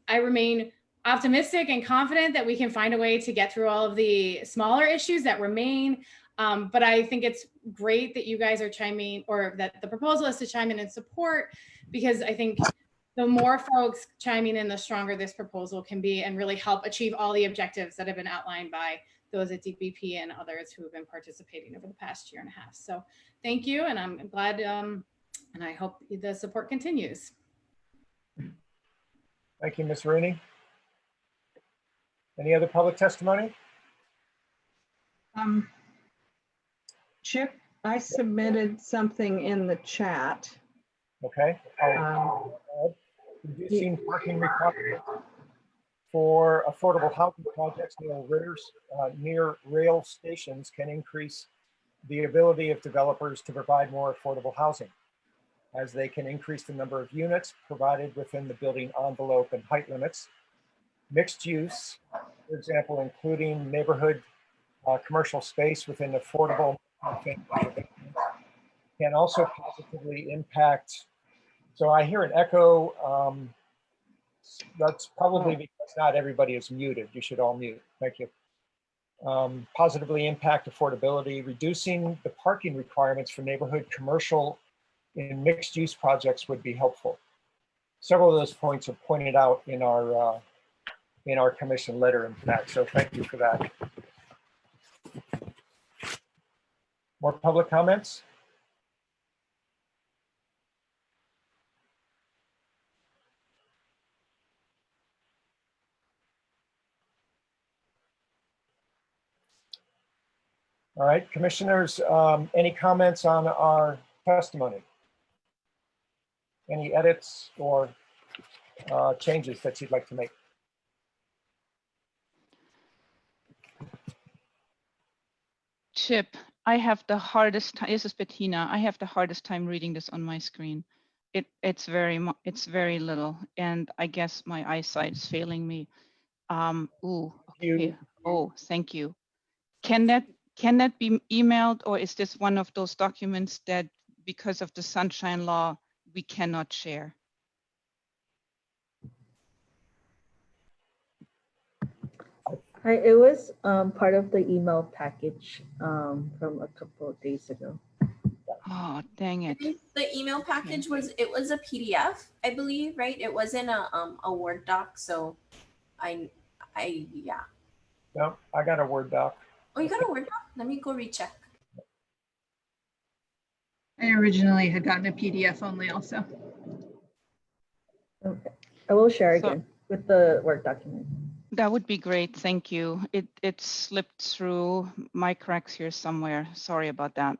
S18: I remain optimistic and confident that we can find a way to get through all of the smaller issues that remain. But I think it's great that you guys are chiming, or that the proposal is to chime in and support, because I think the more folks chiming in, the stronger this proposal can be and really help achieve all the objectives that have been outlined by those at DPP and others who have been participating over the past year and a half. So thank you. And I'm glad and I hope the support continues.
S4: Thank you, Ms. Rooney. Any other public testimony?
S19: Chip, I submitted something in the chat.
S4: Okay. Reducing parking requirements for affordable housing projects near rail stations can increase the ability of developers to provide more affordable housing, as they can increase the number of units provided within the building envelope and height limits. Mixed use, for example, including neighborhood commercial space within affordable can also positively impact. So I hear an echo. That's probably because not everybody is muted. You should all mute. Thank you. Positively impact affordability, reducing the parking requirements for neighborhood commercial in mixed use projects would be helpful. Several of those points are pointed out in our commission letter, in fact, so thank you for that. More public comments? All right, commissioners, any comments on our testimony? Any edits or changes that you'd like to make?
S6: Chip, I have the hardest time. This is Bettina. I have the hardest time reading this on my screen. It's very little, and I guess my eyesight is failing me. Okay. Oh, thank you. Can that be emailed, or is this one of those documents that, because of the sunshine law, we cannot share?
S2: It was part of the email package from a couple of days ago.
S6: Oh, dang it.
S5: I think the email package was a PDF, I believe, right? It wasn't a Word doc, so yeah.
S4: No, I got a Word doc.
S5: Oh, you got a Word doc? Let me go recheck.
S9: I originally had gotten a PDF only also.
S2: Okay. I will share
S6: So-
S2: again with the Word document.
S6: That would be great. Thank you. It slipped through my cracks here somewhere. Sorry about that.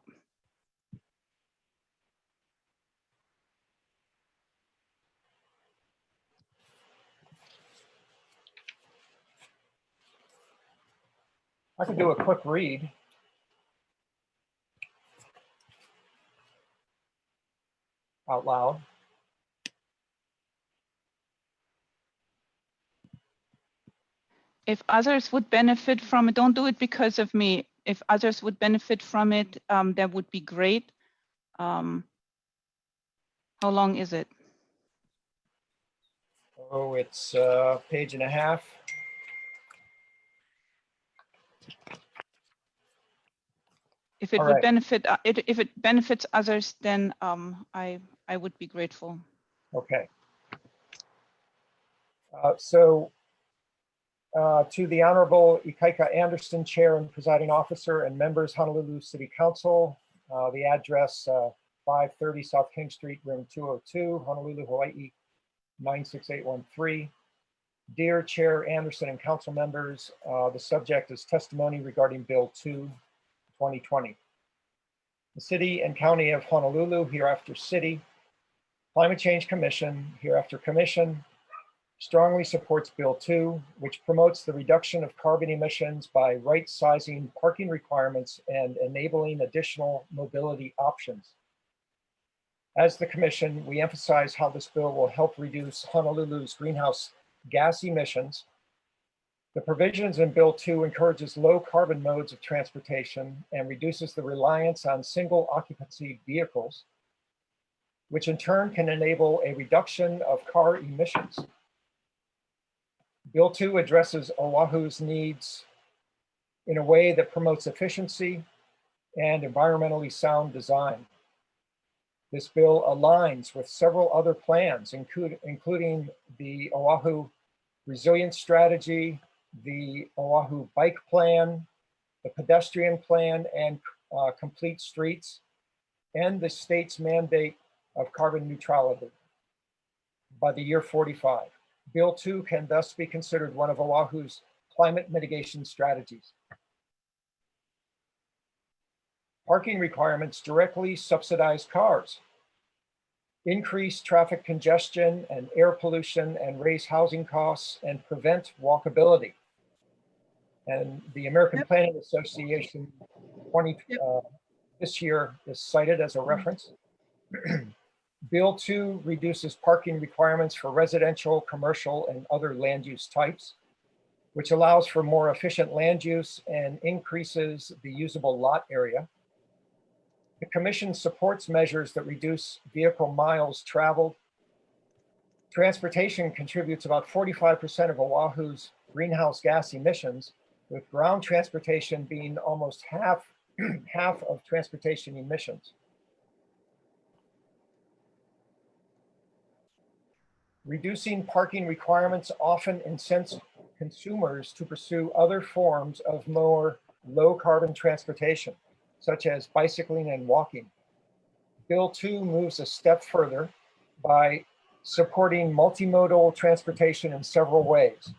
S4: I can do a quick read. Out loud.
S6: If others would benefit from it, don't do it because of me. If others would benefit from it, that would be great. How long is it?
S4: Oh, it's a page and a half.
S6: If it
S4: All
S6: would
S4: right.
S6: benefit, if it benefits others, then I would be grateful.
S4: Okay. To the Honorable Ikaika Anderson, Chair and Presiding Officer, and members, Honolulu City Council, the address 530 South King Street, room 202, Honolulu, Hawaii, 96813. Dear Chair Anderson and council members, the subject is testimony regarding Bill 2, 2020. The City and County of Honolulu, hereafter City, Climate Change Commission, hereafter Commission, strongly supports Bill 2, which promotes the reduction of carbon emissions by right-sizing parking requirements and enabling additional mobility options. As the Commission, we emphasize how this bill will help reduce Honolulu's greenhouse gas emissions. The provisions in Bill 2 encourages low carbon modes of transportation and reduces the reliance on single occupancy vehicles, which in turn can enable a reduction of car emissions. Bill 2 addresses Oahu's needs in a way that promotes efficiency and environmentally sound design. This bill aligns with several other plans, including the Oahu Resilience Strategy, the Oahu Bike Plan, the Pedestrian Plan and Complete Streets, and the state's mandate of carbon neutrality by the year 45. Bill 2 can thus be considered one of Oahu's climate mitigation strategies. Parking requirements directly subsidize cars, increase traffic congestion and air pollution, and raise housing costs and prevent walkability. And the American Planning Association this year is cited as a reference. Bill 2 reduces parking requirements for residential, commercial, and other land use types, which allows for more efficient land use and increases the usable lot area. The Commission supports measures that reduce vehicle miles traveled. Transportation contributes about 45% of Oahu's greenhouse gas emissions, with ground transportation being almost half of transportation emissions. Reducing parking requirements often incents consumers to pursue other forms of more low carbon transportation, such as bicycling and walking. Bill 2 moves a step further by supporting multimodal transportation in several ways.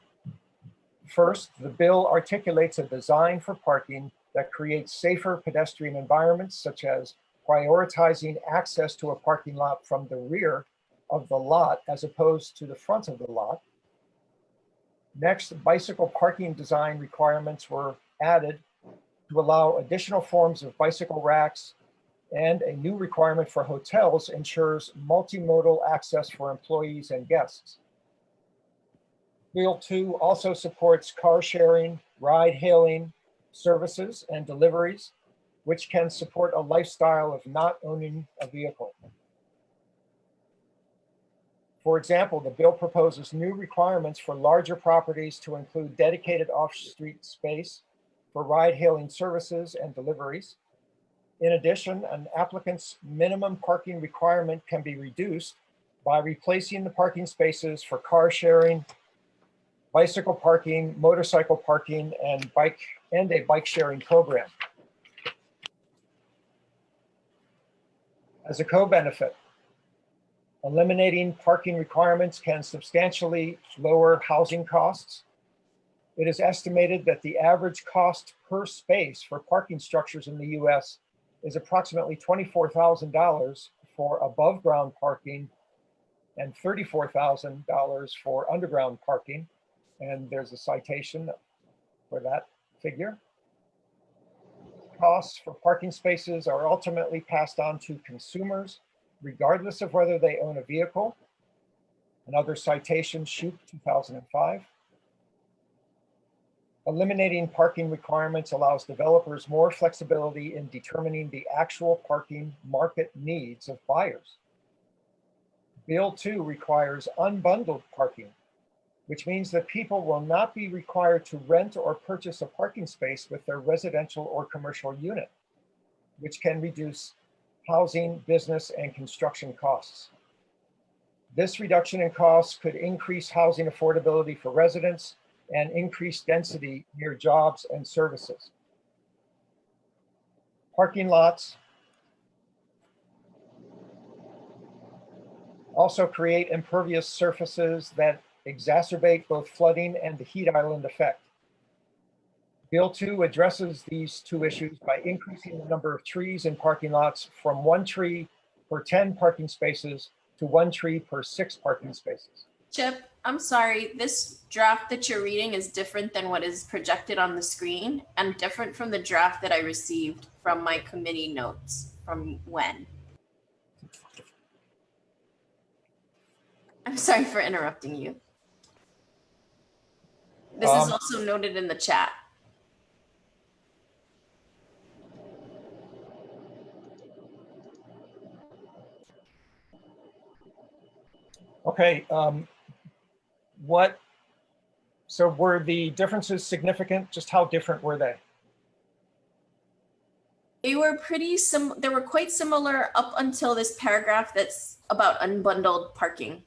S4: First, the bill articulates a design for parking that creates safer pedestrian environments, such as prioritizing access to a parking lot from the rear of the lot as opposed to the front of the lot. Next, bicycle parking design requirements were added to allow additional forms of bicycle racks, and a new requirement for hotels ensures multimodal access for employees and guests. Bill 2 also supports car sharing, ride hailing services, and deliveries, which can support a lifestyle of not owning a vehicle. For example, the bill proposes new requirements for larger properties to include dedicated off-street space for ride-hailing services and deliveries. In addition, an applicant's minimum parking requirement can be reduced by replacing the parking spaces for car sharing, bicycle parking, motorcycle parking, and a bike sharing program. As a co-benefit, Eliminating parking requirements can substantially lower housing costs. It is estimated that the average cost per space for parking structures in the US is approximately $24,000 for above ground parking and $34,000 for underground parking. And there's a citation for that figure. Costs for parking spaces are ultimately passed on to consumers, regardless of whether they own a vehicle. Another citation, Shoup, 2005. Eliminating parking requirements allows developers more flexibility in determining the actual parking market needs of buyers. Bill 2 requires unbundled parking, which means that people will not be required to rent or purchase a parking space with their residential or commercial unit, which can reduce housing, business, and construction costs. This reduction in costs could increase housing affordability for residents and increase density near jobs and services. Parking lots also create impervious surfaces that exacerbate both flooding and the heat island effect. Bill 2 addresses these two issues by increasing the number of trees in parking lots from 1 tree per 10 parking spaces to 1 tree per 6 parking spaces.
S5: Chip, I'm sorry, this draft that you're reading is different than what is projected on the screen and different from the draft that I received from my committee notes from when. I'm sorry for interrupting you. This is also noted in the chat.
S4: Okay, so were the differences significant? Just how different were they?
S5: They were they were quite similar up until this paragraph that's about unbundled parking.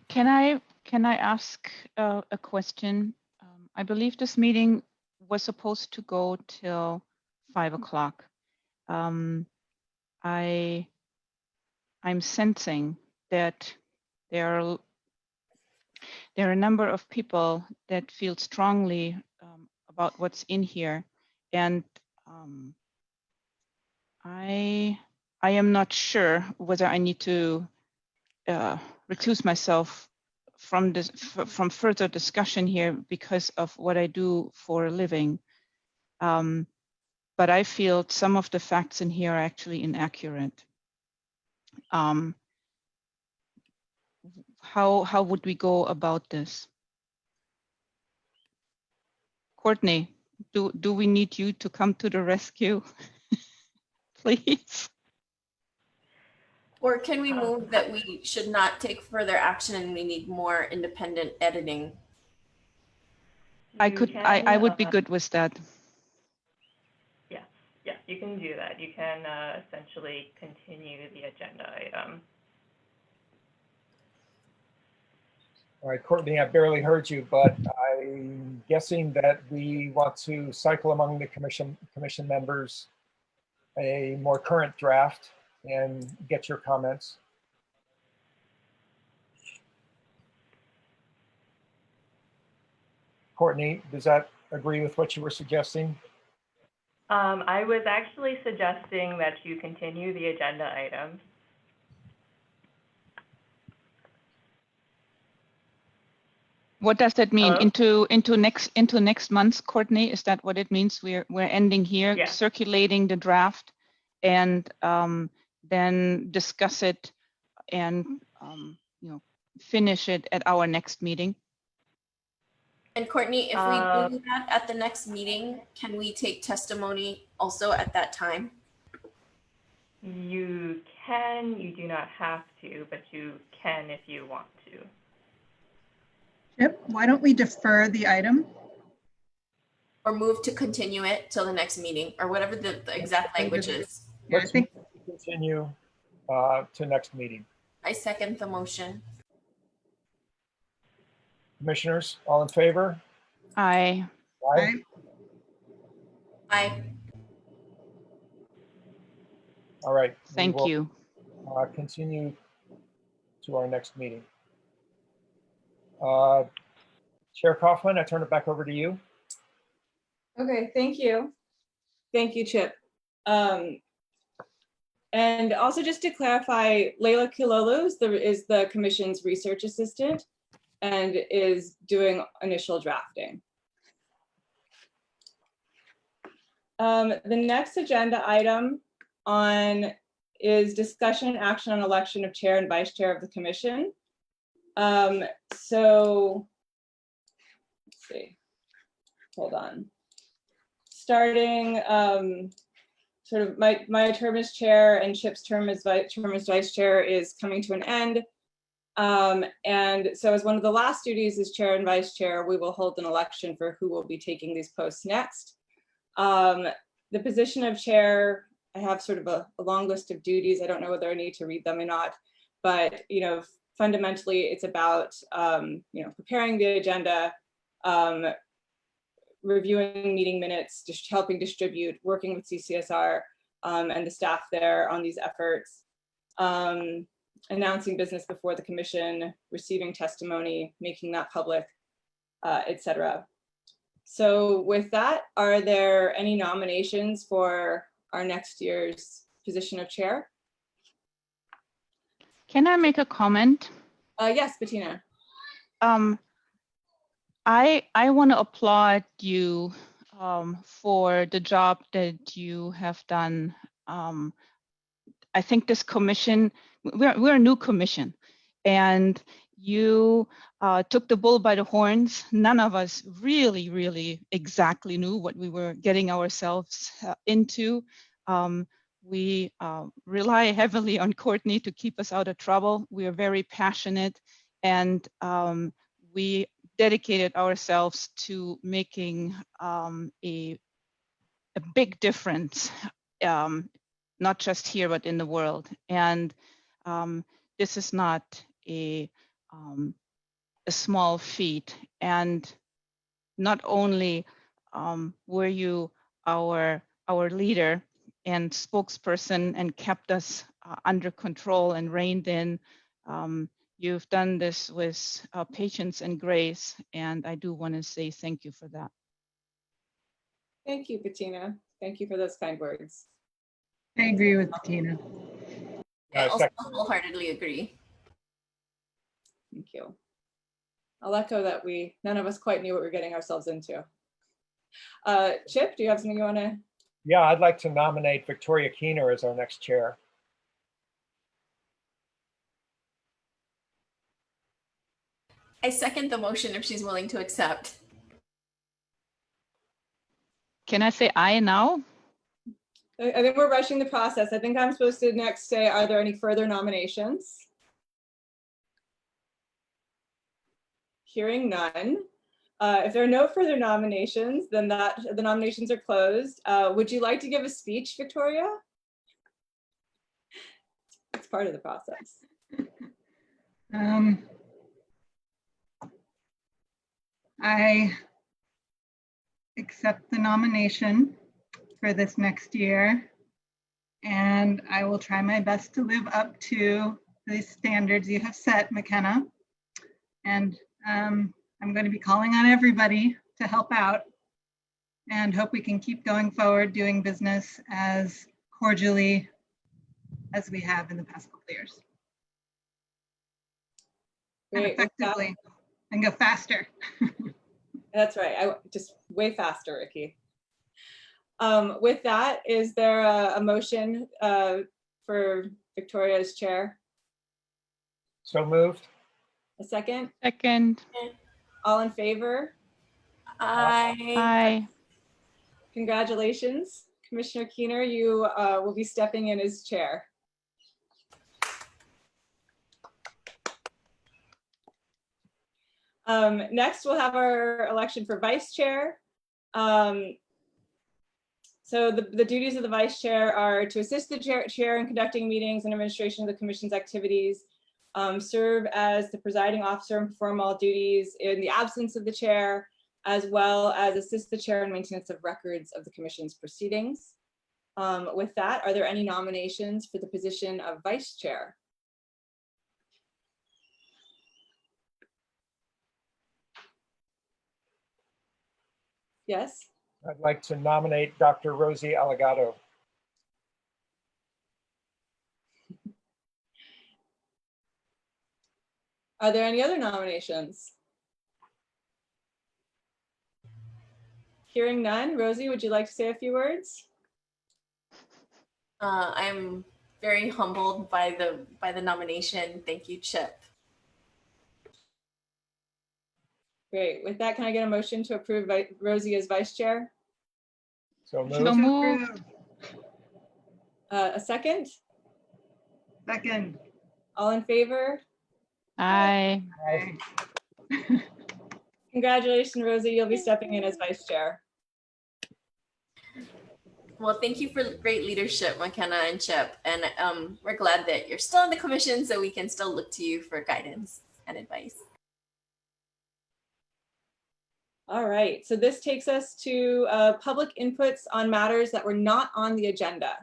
S6: Can I ask a question? I believe this meeting was supposed to go till 5 o'clock. I'm sensing that there are a number of people that feel strongly about what's in here, and I am not sure whether I need to recluse myself from further discussion here because of what I do for a living. But I feel some of the facts in here are actually inaccurate. How would we go about this? Courtney, do we need you to come to the rescue? Please.
S5: Or can we move that we should not take further action and we need more independent editing?
S6: I would be good with that.
S17: Yeah, you can do that. You can essentially continue the agenda item.
S4: All right, Courtney, I barely heard you, but I'm guessing that we want to cycle among the commission members a more current draft and get your comments. Courtney, does that agree with what you were suggesting?
S17: I was actually suggesting that you continue the agenda items.
S6: What does that mean?
S17: Hello?
S6: Into next month, Courtney? Is that what it means? We're ending here,
S17: Yeah.
S6: circulating the draft, and then discuss it and finish it at our next meeting.
S5: And Courtney, if we do that at the next meeting, can we take testimony also at that time?
S17: You can, you do not have to, but you can if you want to.
S9: Chip, why don't we defer the item?
S5: Or move to continue it till the next meeting, or whatever the exact language is.
S9: Yeah, I think
S4: continue to next meeting.
S5: I second the motion.
S4: Commissioners, all in favor?
S6: Aye.
S4: Aye.
S5: Aye.
S4: All right. we
S6: Thank
S4: will,
S6: you.
S4: Continue to our next meeting. Chair Kaufman, I turn it back over to you.
S1: Okay, thank you. Thank you, Chip. And also just to clarify, Leila Kilolo is the commission's research assistant and is doing initial drafting. The next agenda item is discussion and action on election of chair and vice chair of the commission. So let's see, hold on. Starting sort of my term as chair and Chip's term as vice chair is coming to an end. And so as one of the last duties as chair and vice chair, we will hold an election for who will be taking these posts next. The position of chair, I have sort of a long list of duties. I don't know whether I need to read them or not, but fundamentally it's about preparing the agenda, reviewing meeting minutes, just helping distribute, working with CCSR and the staff there on these efforts, announcing business before the commission, receiving testimony, making that public, etc. So with that, are there any nominations for our next year's position of chair?
S6: Can I make a comment?
S1: Yes, Bettina.
S6: I want to applaud you for the job that you have done. I think this commission, we're a new commission, and you took the bull by the horns. None of us really exactly knew what we were getting ourselves into. We rely heavily on Courtney to keep us out of trouble. We are very passionate, and we dedicated ourselves to making a big difference, not just here, but in the world. And this is not a small feat. And not only were you our leader and spokesperson and kept us under control and reined in, you've done this with patience and grace, and I do want to say thank you for that.
S1: Thank you, Bettina. Thank you for those kind words.
S9: I agree with Bettina.
S5: I also wholeheartedly agree.
S1: Thank you. I'll echo that none of us quite knew what we were getting ourselves into. Chip, do you have something you want to?
S4: Yeah, I'd like to nominate Victoria Keener as our next chair.
S5: I second the motion if she's willing to accept.
S6: Can I say aye now?
S1: I think we're rushing the process. I think I'm supposed to next say, are there any further nominations? Hearing none. If there are no further nominations, then the nominations are closed. Would you like to give a speech, Victoria? It's part of the process.
S9: I accept the nomination for this next year, and I will try my best to live up to the standards you have set, McKenna. And I'm going to be calling on everybody to help out and hope we can keep going forward doing business as cordially as we have in the past couple of years. And effectively, and go faster.
S1: That's right. Just way faster, Ricky. With that, is there a motion for Victoria as chair?
S4: So moved.
S1: A second?
S6: Second.
S1: All in favor?
S5: Aye.
S6: Aye.
S1: Congratulations, Commissioner Keener. You will be stepping in as chair. Next, we'll have our election for vice chair. So the duties of the vice chair are to assist the chair in conducting meetings and administration of the commission's activities, serve as the presiding officer and perform all duties in the absence of the chair, as well as assist the chair in maintenance of records of the commission's proceedings. With that, are there any nominations for the position of vice chair? Yes.
S4: I'd like to nominate Dr. Rosie Allegado.
S1: Are there any other nominations? Hearing none, Rosie, would you like to say a few words?
S5: I'm very humbled by the nomination. Thank you, Chip.
S1: Great. With that, can I get a motion to approve Rosie as vice chair?
S4: So
S6: So moved.
S1: A second?
S14: Second.
S1: All in favor?
S6: Aye.
S1: Congratulations, Rosie. You'll be stepping in as vice chair.
S5: Well, thank you for great leadership, McKenna and Chip. And we're glad that you're still in the commission so we can still look to you for guidance and advice.
S1: All right, so this takes us to public inputs on matters that were not on the agenda.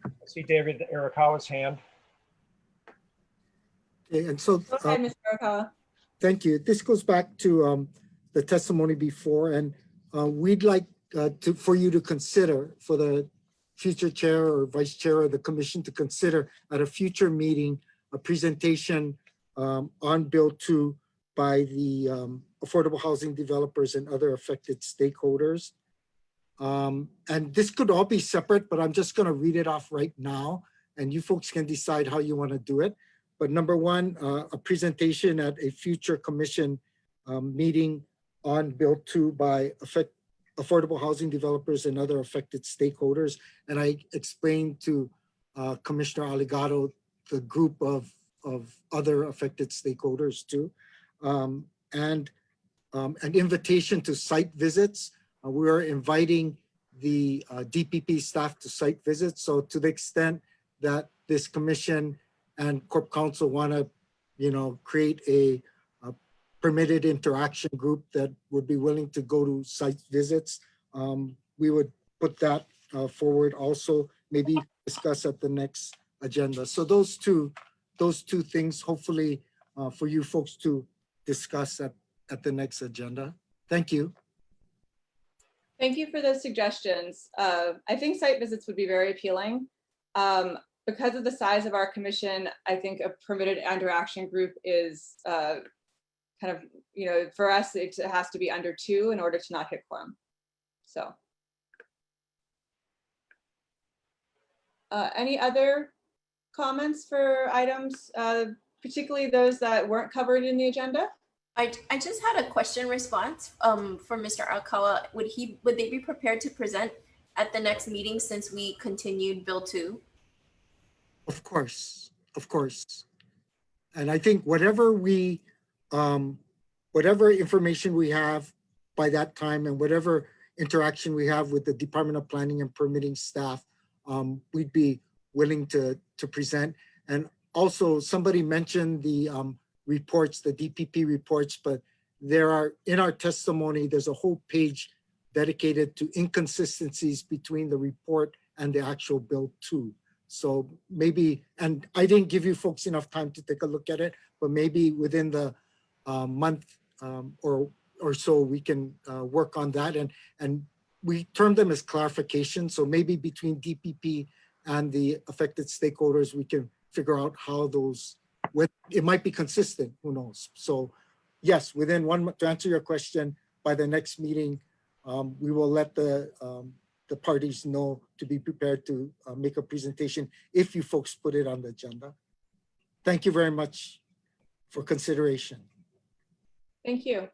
S4: I see David Arakawa's hand.
S16: And so,
S1: Go ahead, Mr. Arakawa.
S16: thank you. This goes back to the testimony before, and we'd like for you to consider, for the future chair or vice chair of the commission to consider at a future meeting, a presentation on Bill 2 by the affordable housing developers and other affected stakeholders. And this could all be separate, but I'm just going to read it off right now, and you folks can decide how you want to do it. But number one, a presentation at a future commission meeting on Bill 2 by affordable housing developers and other affected stakeholders. And I explained to Commissioner Allegado the group of other affected stakeholders too. And an invitation to site visits. We are inviting the DPP staff to site visits. So to the extent that this commission and Corp Council want to, create a permitted interaction group that would be willing to go to site visits, we would put that forward also, maybe discuss at the next agenda. So those two things, hopefully for you folks to discuss at the next agenda. Thank you.
S1: Thank you for those suggestions. I think site visits would be very appealing. Because of the size of our commission, I think a permitted interaction group is kind of, for us, it has to be under 2 in order to not hit quorum. So. Any other comments for items, particularly those that weren't covered in the agenda?
S5: I just had a question response from Mr. Alcala. Would they be prepared to present at the next meeting since we continued Bill 2?
S16: Of course. And I think whatever information we have by that time and whatever interaction we have with the Department of Planning and Permitting staff, we'd be willing to present. And also somebody mentioned the reports, the DPP reports, but in our testimony, there's a whole page dedicated to inconsistencies between the report and the actual Bill 2. So maybe, and I didn't give you folks enough time to take a look at it, but maybe within the month or so, we can work on that. And we term them as clarification. So maybe between DPP and the affected stakeholders, we can figure out how it might be consistent, who knows? So yes, within 1 month, to answer your question, by the next meeting, we will let the parties know to be prepared to make a presentation if you folks put it on the agenda. Thank you very much for consideration.
S1: Thank you.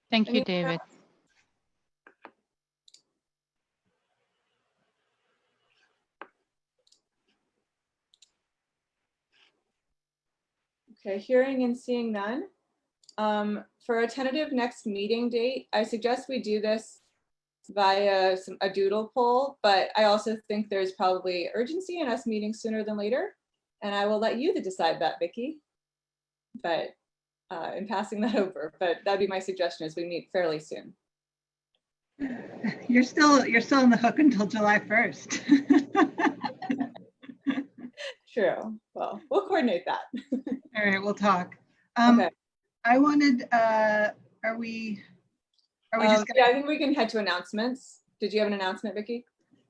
S6: Thank you, David.
S1: Okay, hearing and seeing none. For a tentative next meeting date, I suggest we do this via a doodle poll, but I also think there's probably urgency in us meeting sooner than later. And I will let you to decide that, Vicky. But in passing that over, but that'd be my suggestion is we meet fairly soon.
S9: You're still on the hook until July 1st.
S1: True. Well, we'll coordinate that.
S9: All right, we'll talk.
S1: Okay.
S9: I wanted, are we just
S1: yeah, I think we can head to announcements. Did you have an announcement, Vicky?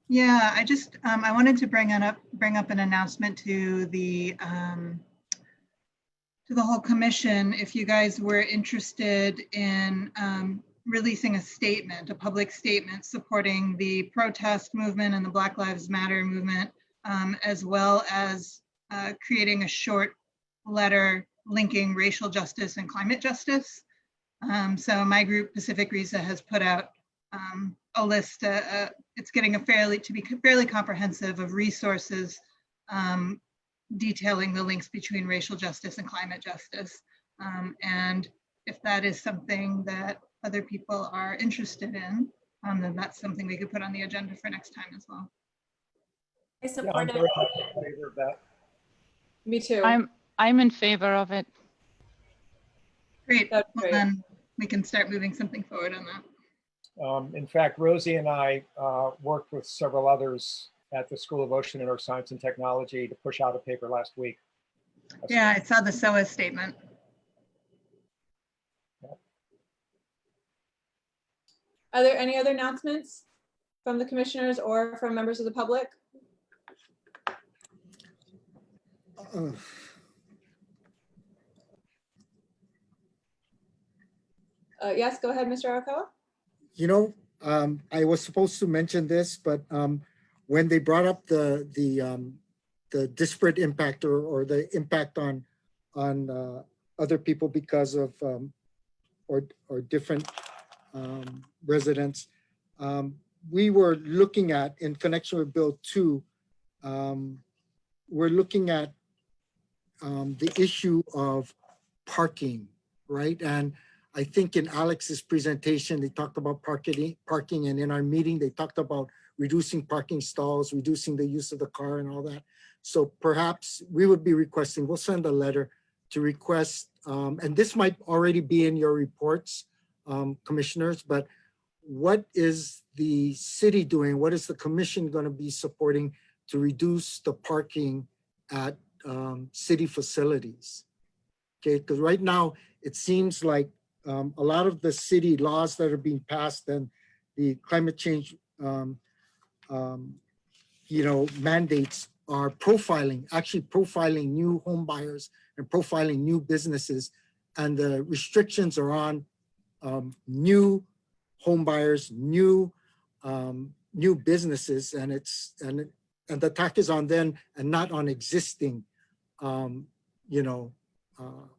S9: Yeah, I wanted to bring up an announcement to the whole commission. If you guys were interested in releasing a statement, a public statement supporting the protest movement and the Black Lives Matter movement, as well as creating a short letter linking racial justice and climate justice. So my group, Pacific RISA, has put out a list. It's getting to be fairly comprehensive of resources detailing the links between racial justice and climate justice. And if that is something that other people are interested in, then that's something we could put on the agenda for next time as well.
S5: I
S4: Yeah,
S5: support
S4: I'm
S5: it.
S4: very much in favor of that.
S1: Me too.
S6: I'm in favor of it.
S9: Great.
S1: That's
S9: Well,
S1: great.
S9: then we can start moving something forward on that.
S4: In fact, Rosie and I worked with several others at the School of Ocean and Earth Science and Technology to push out a paper last week.
S9: Yeah, I saw the SOA statement.
S1: Are there any other announcements from the commissioners or from members of the public? Yes, go ahead, Mr. Arakawa.
S16: You know, I was supposed to mention this, but when they brought up the disparate impact or the impact on other people because of or different residents, we were looking at, in connection with Bill 2, we're looking at the issue of parking, right? And I think in Alex's presentation, they talked about parking, and in our meeting, they talked about reducing parking stalls, reducing the use of the car and all that. So perhaps we would be requesting, we'll send a letter to request, and this might already be in your reports, commissioners, but what is the city doing? What is the commission going to be supporting to reduce the parking at city facilities? Okay, because right now it seems like a lot of the city laws that are being passed and the climate change, mandates are actually profiling new home buyers and profiling new businesses, and the restrictions are on new home buyers, new businesses, and the attack is on them and not on existing,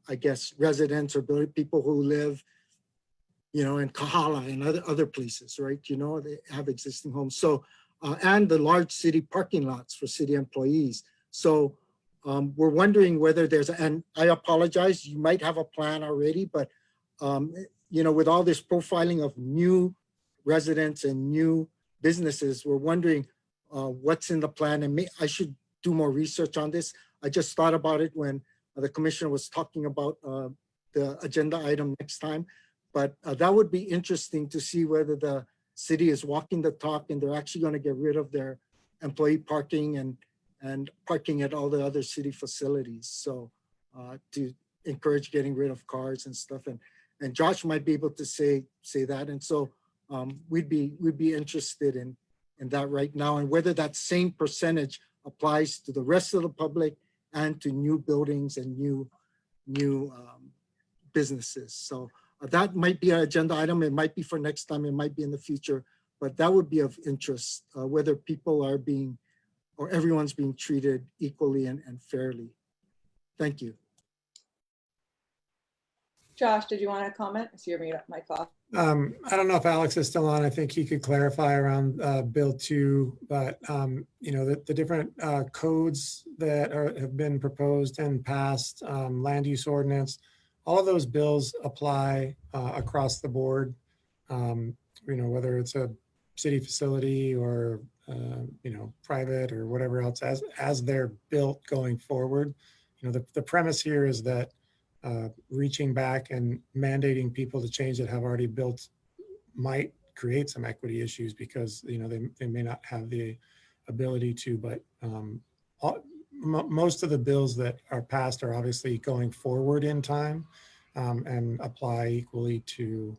S16: I guess, residents or people who live, in Kahala and other places, right? They have existing homes. So, and the large city parking lots for city employees. So we're wondering whether and I apologize, you might have a plan already, but, with all this profiling of new residents and new businesses, we're wondering what's in the plan. And I should do more research on this. I just thought about it when the commissioner was talking about the agenda item next time. But that would be interesting to see whether the city is walking the talk and they're actually going to get rid of their employee parking and parking at all the other city facilities. So to encourage getting rid of cars and stuff. And Josh might be able to say that. And so we'd be interested in that right now, and whether that same percentage applies to the rest of the public and to new buildings and new businesses. So that might be an agenda item. It might be for next time. It might be in the future, but that would be of interest, whether people are or everyone's being treated equally and fairly. Thank you.
S1: Josh, did you want to comment? I see your mic off.
S12: I don't know if Alex is still on. I think he could clarify around Bill 2, but the different codes that have been proposed and passed, land use ordinance, all of those bills apply across the board. Whether it's a city facility or, private or whatever else as they're built going forward. The premise here is that reaching back and mandating people to change that have already built might create some equity issues because, they may not have the ability to, but most of the bills that are passed are obviously going forward in time and apply equally to,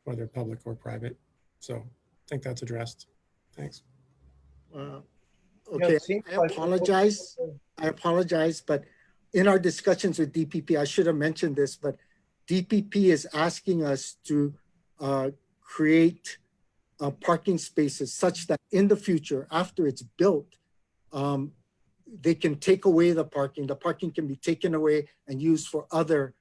S12: whether public or private. So I think that's addressed. Thanks.
S16: Okay, I apologize. But in our discussions with DPP, I should have mentioned this, but DPP is asking us to create parking spaces such that in the future, after it's built, they can take away the parking. The parking can be taken away and used for other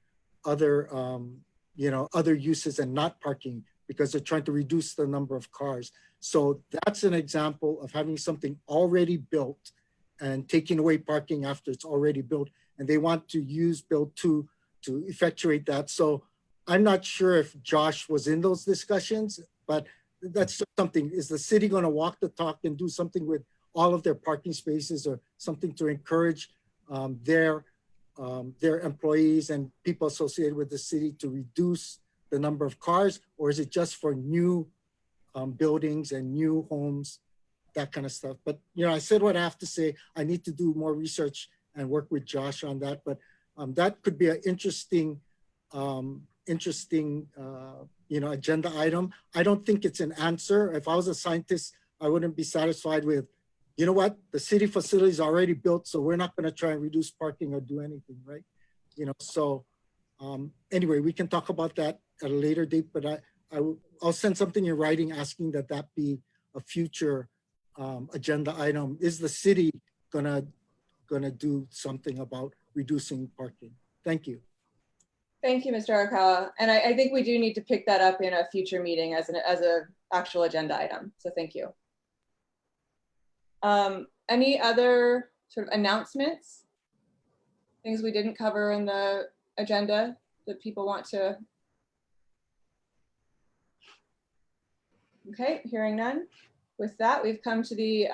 S16: uses and not parking because they're trying to reduce the number of cars. So that's an example of having something already built and taking away parking after it's already built. And they want to use Bill 2 to effectuate that. So I'm not sure if Josh was in those discussions, but that's just something. Is the city going to walk the talk and do something with all of their parking spaces or something to encourage their employees and people associated with the city to reduce the number of cars? Or is it just for new buildings and new homes, that kind of stuff? But, I said what I have to say. I need to do more research and work with Josh on that. But that could be an interesting agenda item. I don't think it's an answer. If I was a scientist, I wouldn't be satisfied with, you know what, the city facility is already built, so we're not going to try and reduce parking or do anything, right? So anyway, we can talk about that at a later date, but I'll send something in writing asking that be a future agenda item. Is the city gonna do something about reducing parking? Thank you.
S1: Thank you, Mr. Arakawa. And I think we do need to pick that up in a future meeting as a actual agenda item. So thank you. Any other sort of announcements? Things we didn't cover in the agenda that people want to? Okay, hearing none. With that, we've come to the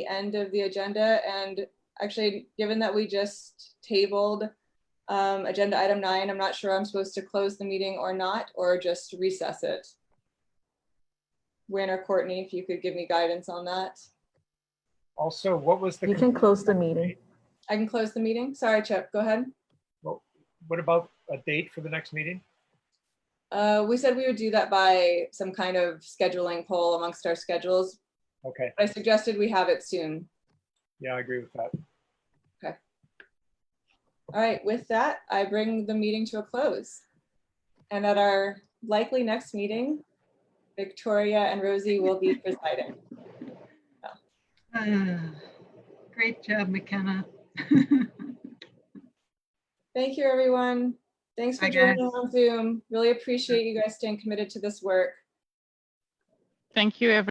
S1: end of the agenda. And actually, given that we just tabled agenda item 9, I'm not sure I'm supposed to close the meeting or not, or just recess it. Wynn or Courtney, if you could give me guidance on that.
S4: Also, what was the?
S2: You can close the meeting.
S1: I can close the meeting. Sorry, Chip, go ahead.
S4: Well, what about a date for the next meeting?
S1: We said we would do that by some kind of scheduling poll amongst our schedules.
S4: Okay.
S1: I suggested we have it soon.
S4: Yeah, I agree with that.
S1: Okay. All right, with that, I bring the meeting to a close. And at our likely next meeting, Victoria and Rosie will be presiding.
S9: Great job, McKenna.
S1: Thank you, everyone. Thanks for
S9: Bye,
S1: joining
S9: guys.
S1: on Zoom. Really appreciate you guys staying committed to this work.
S6: Thank you, everyone.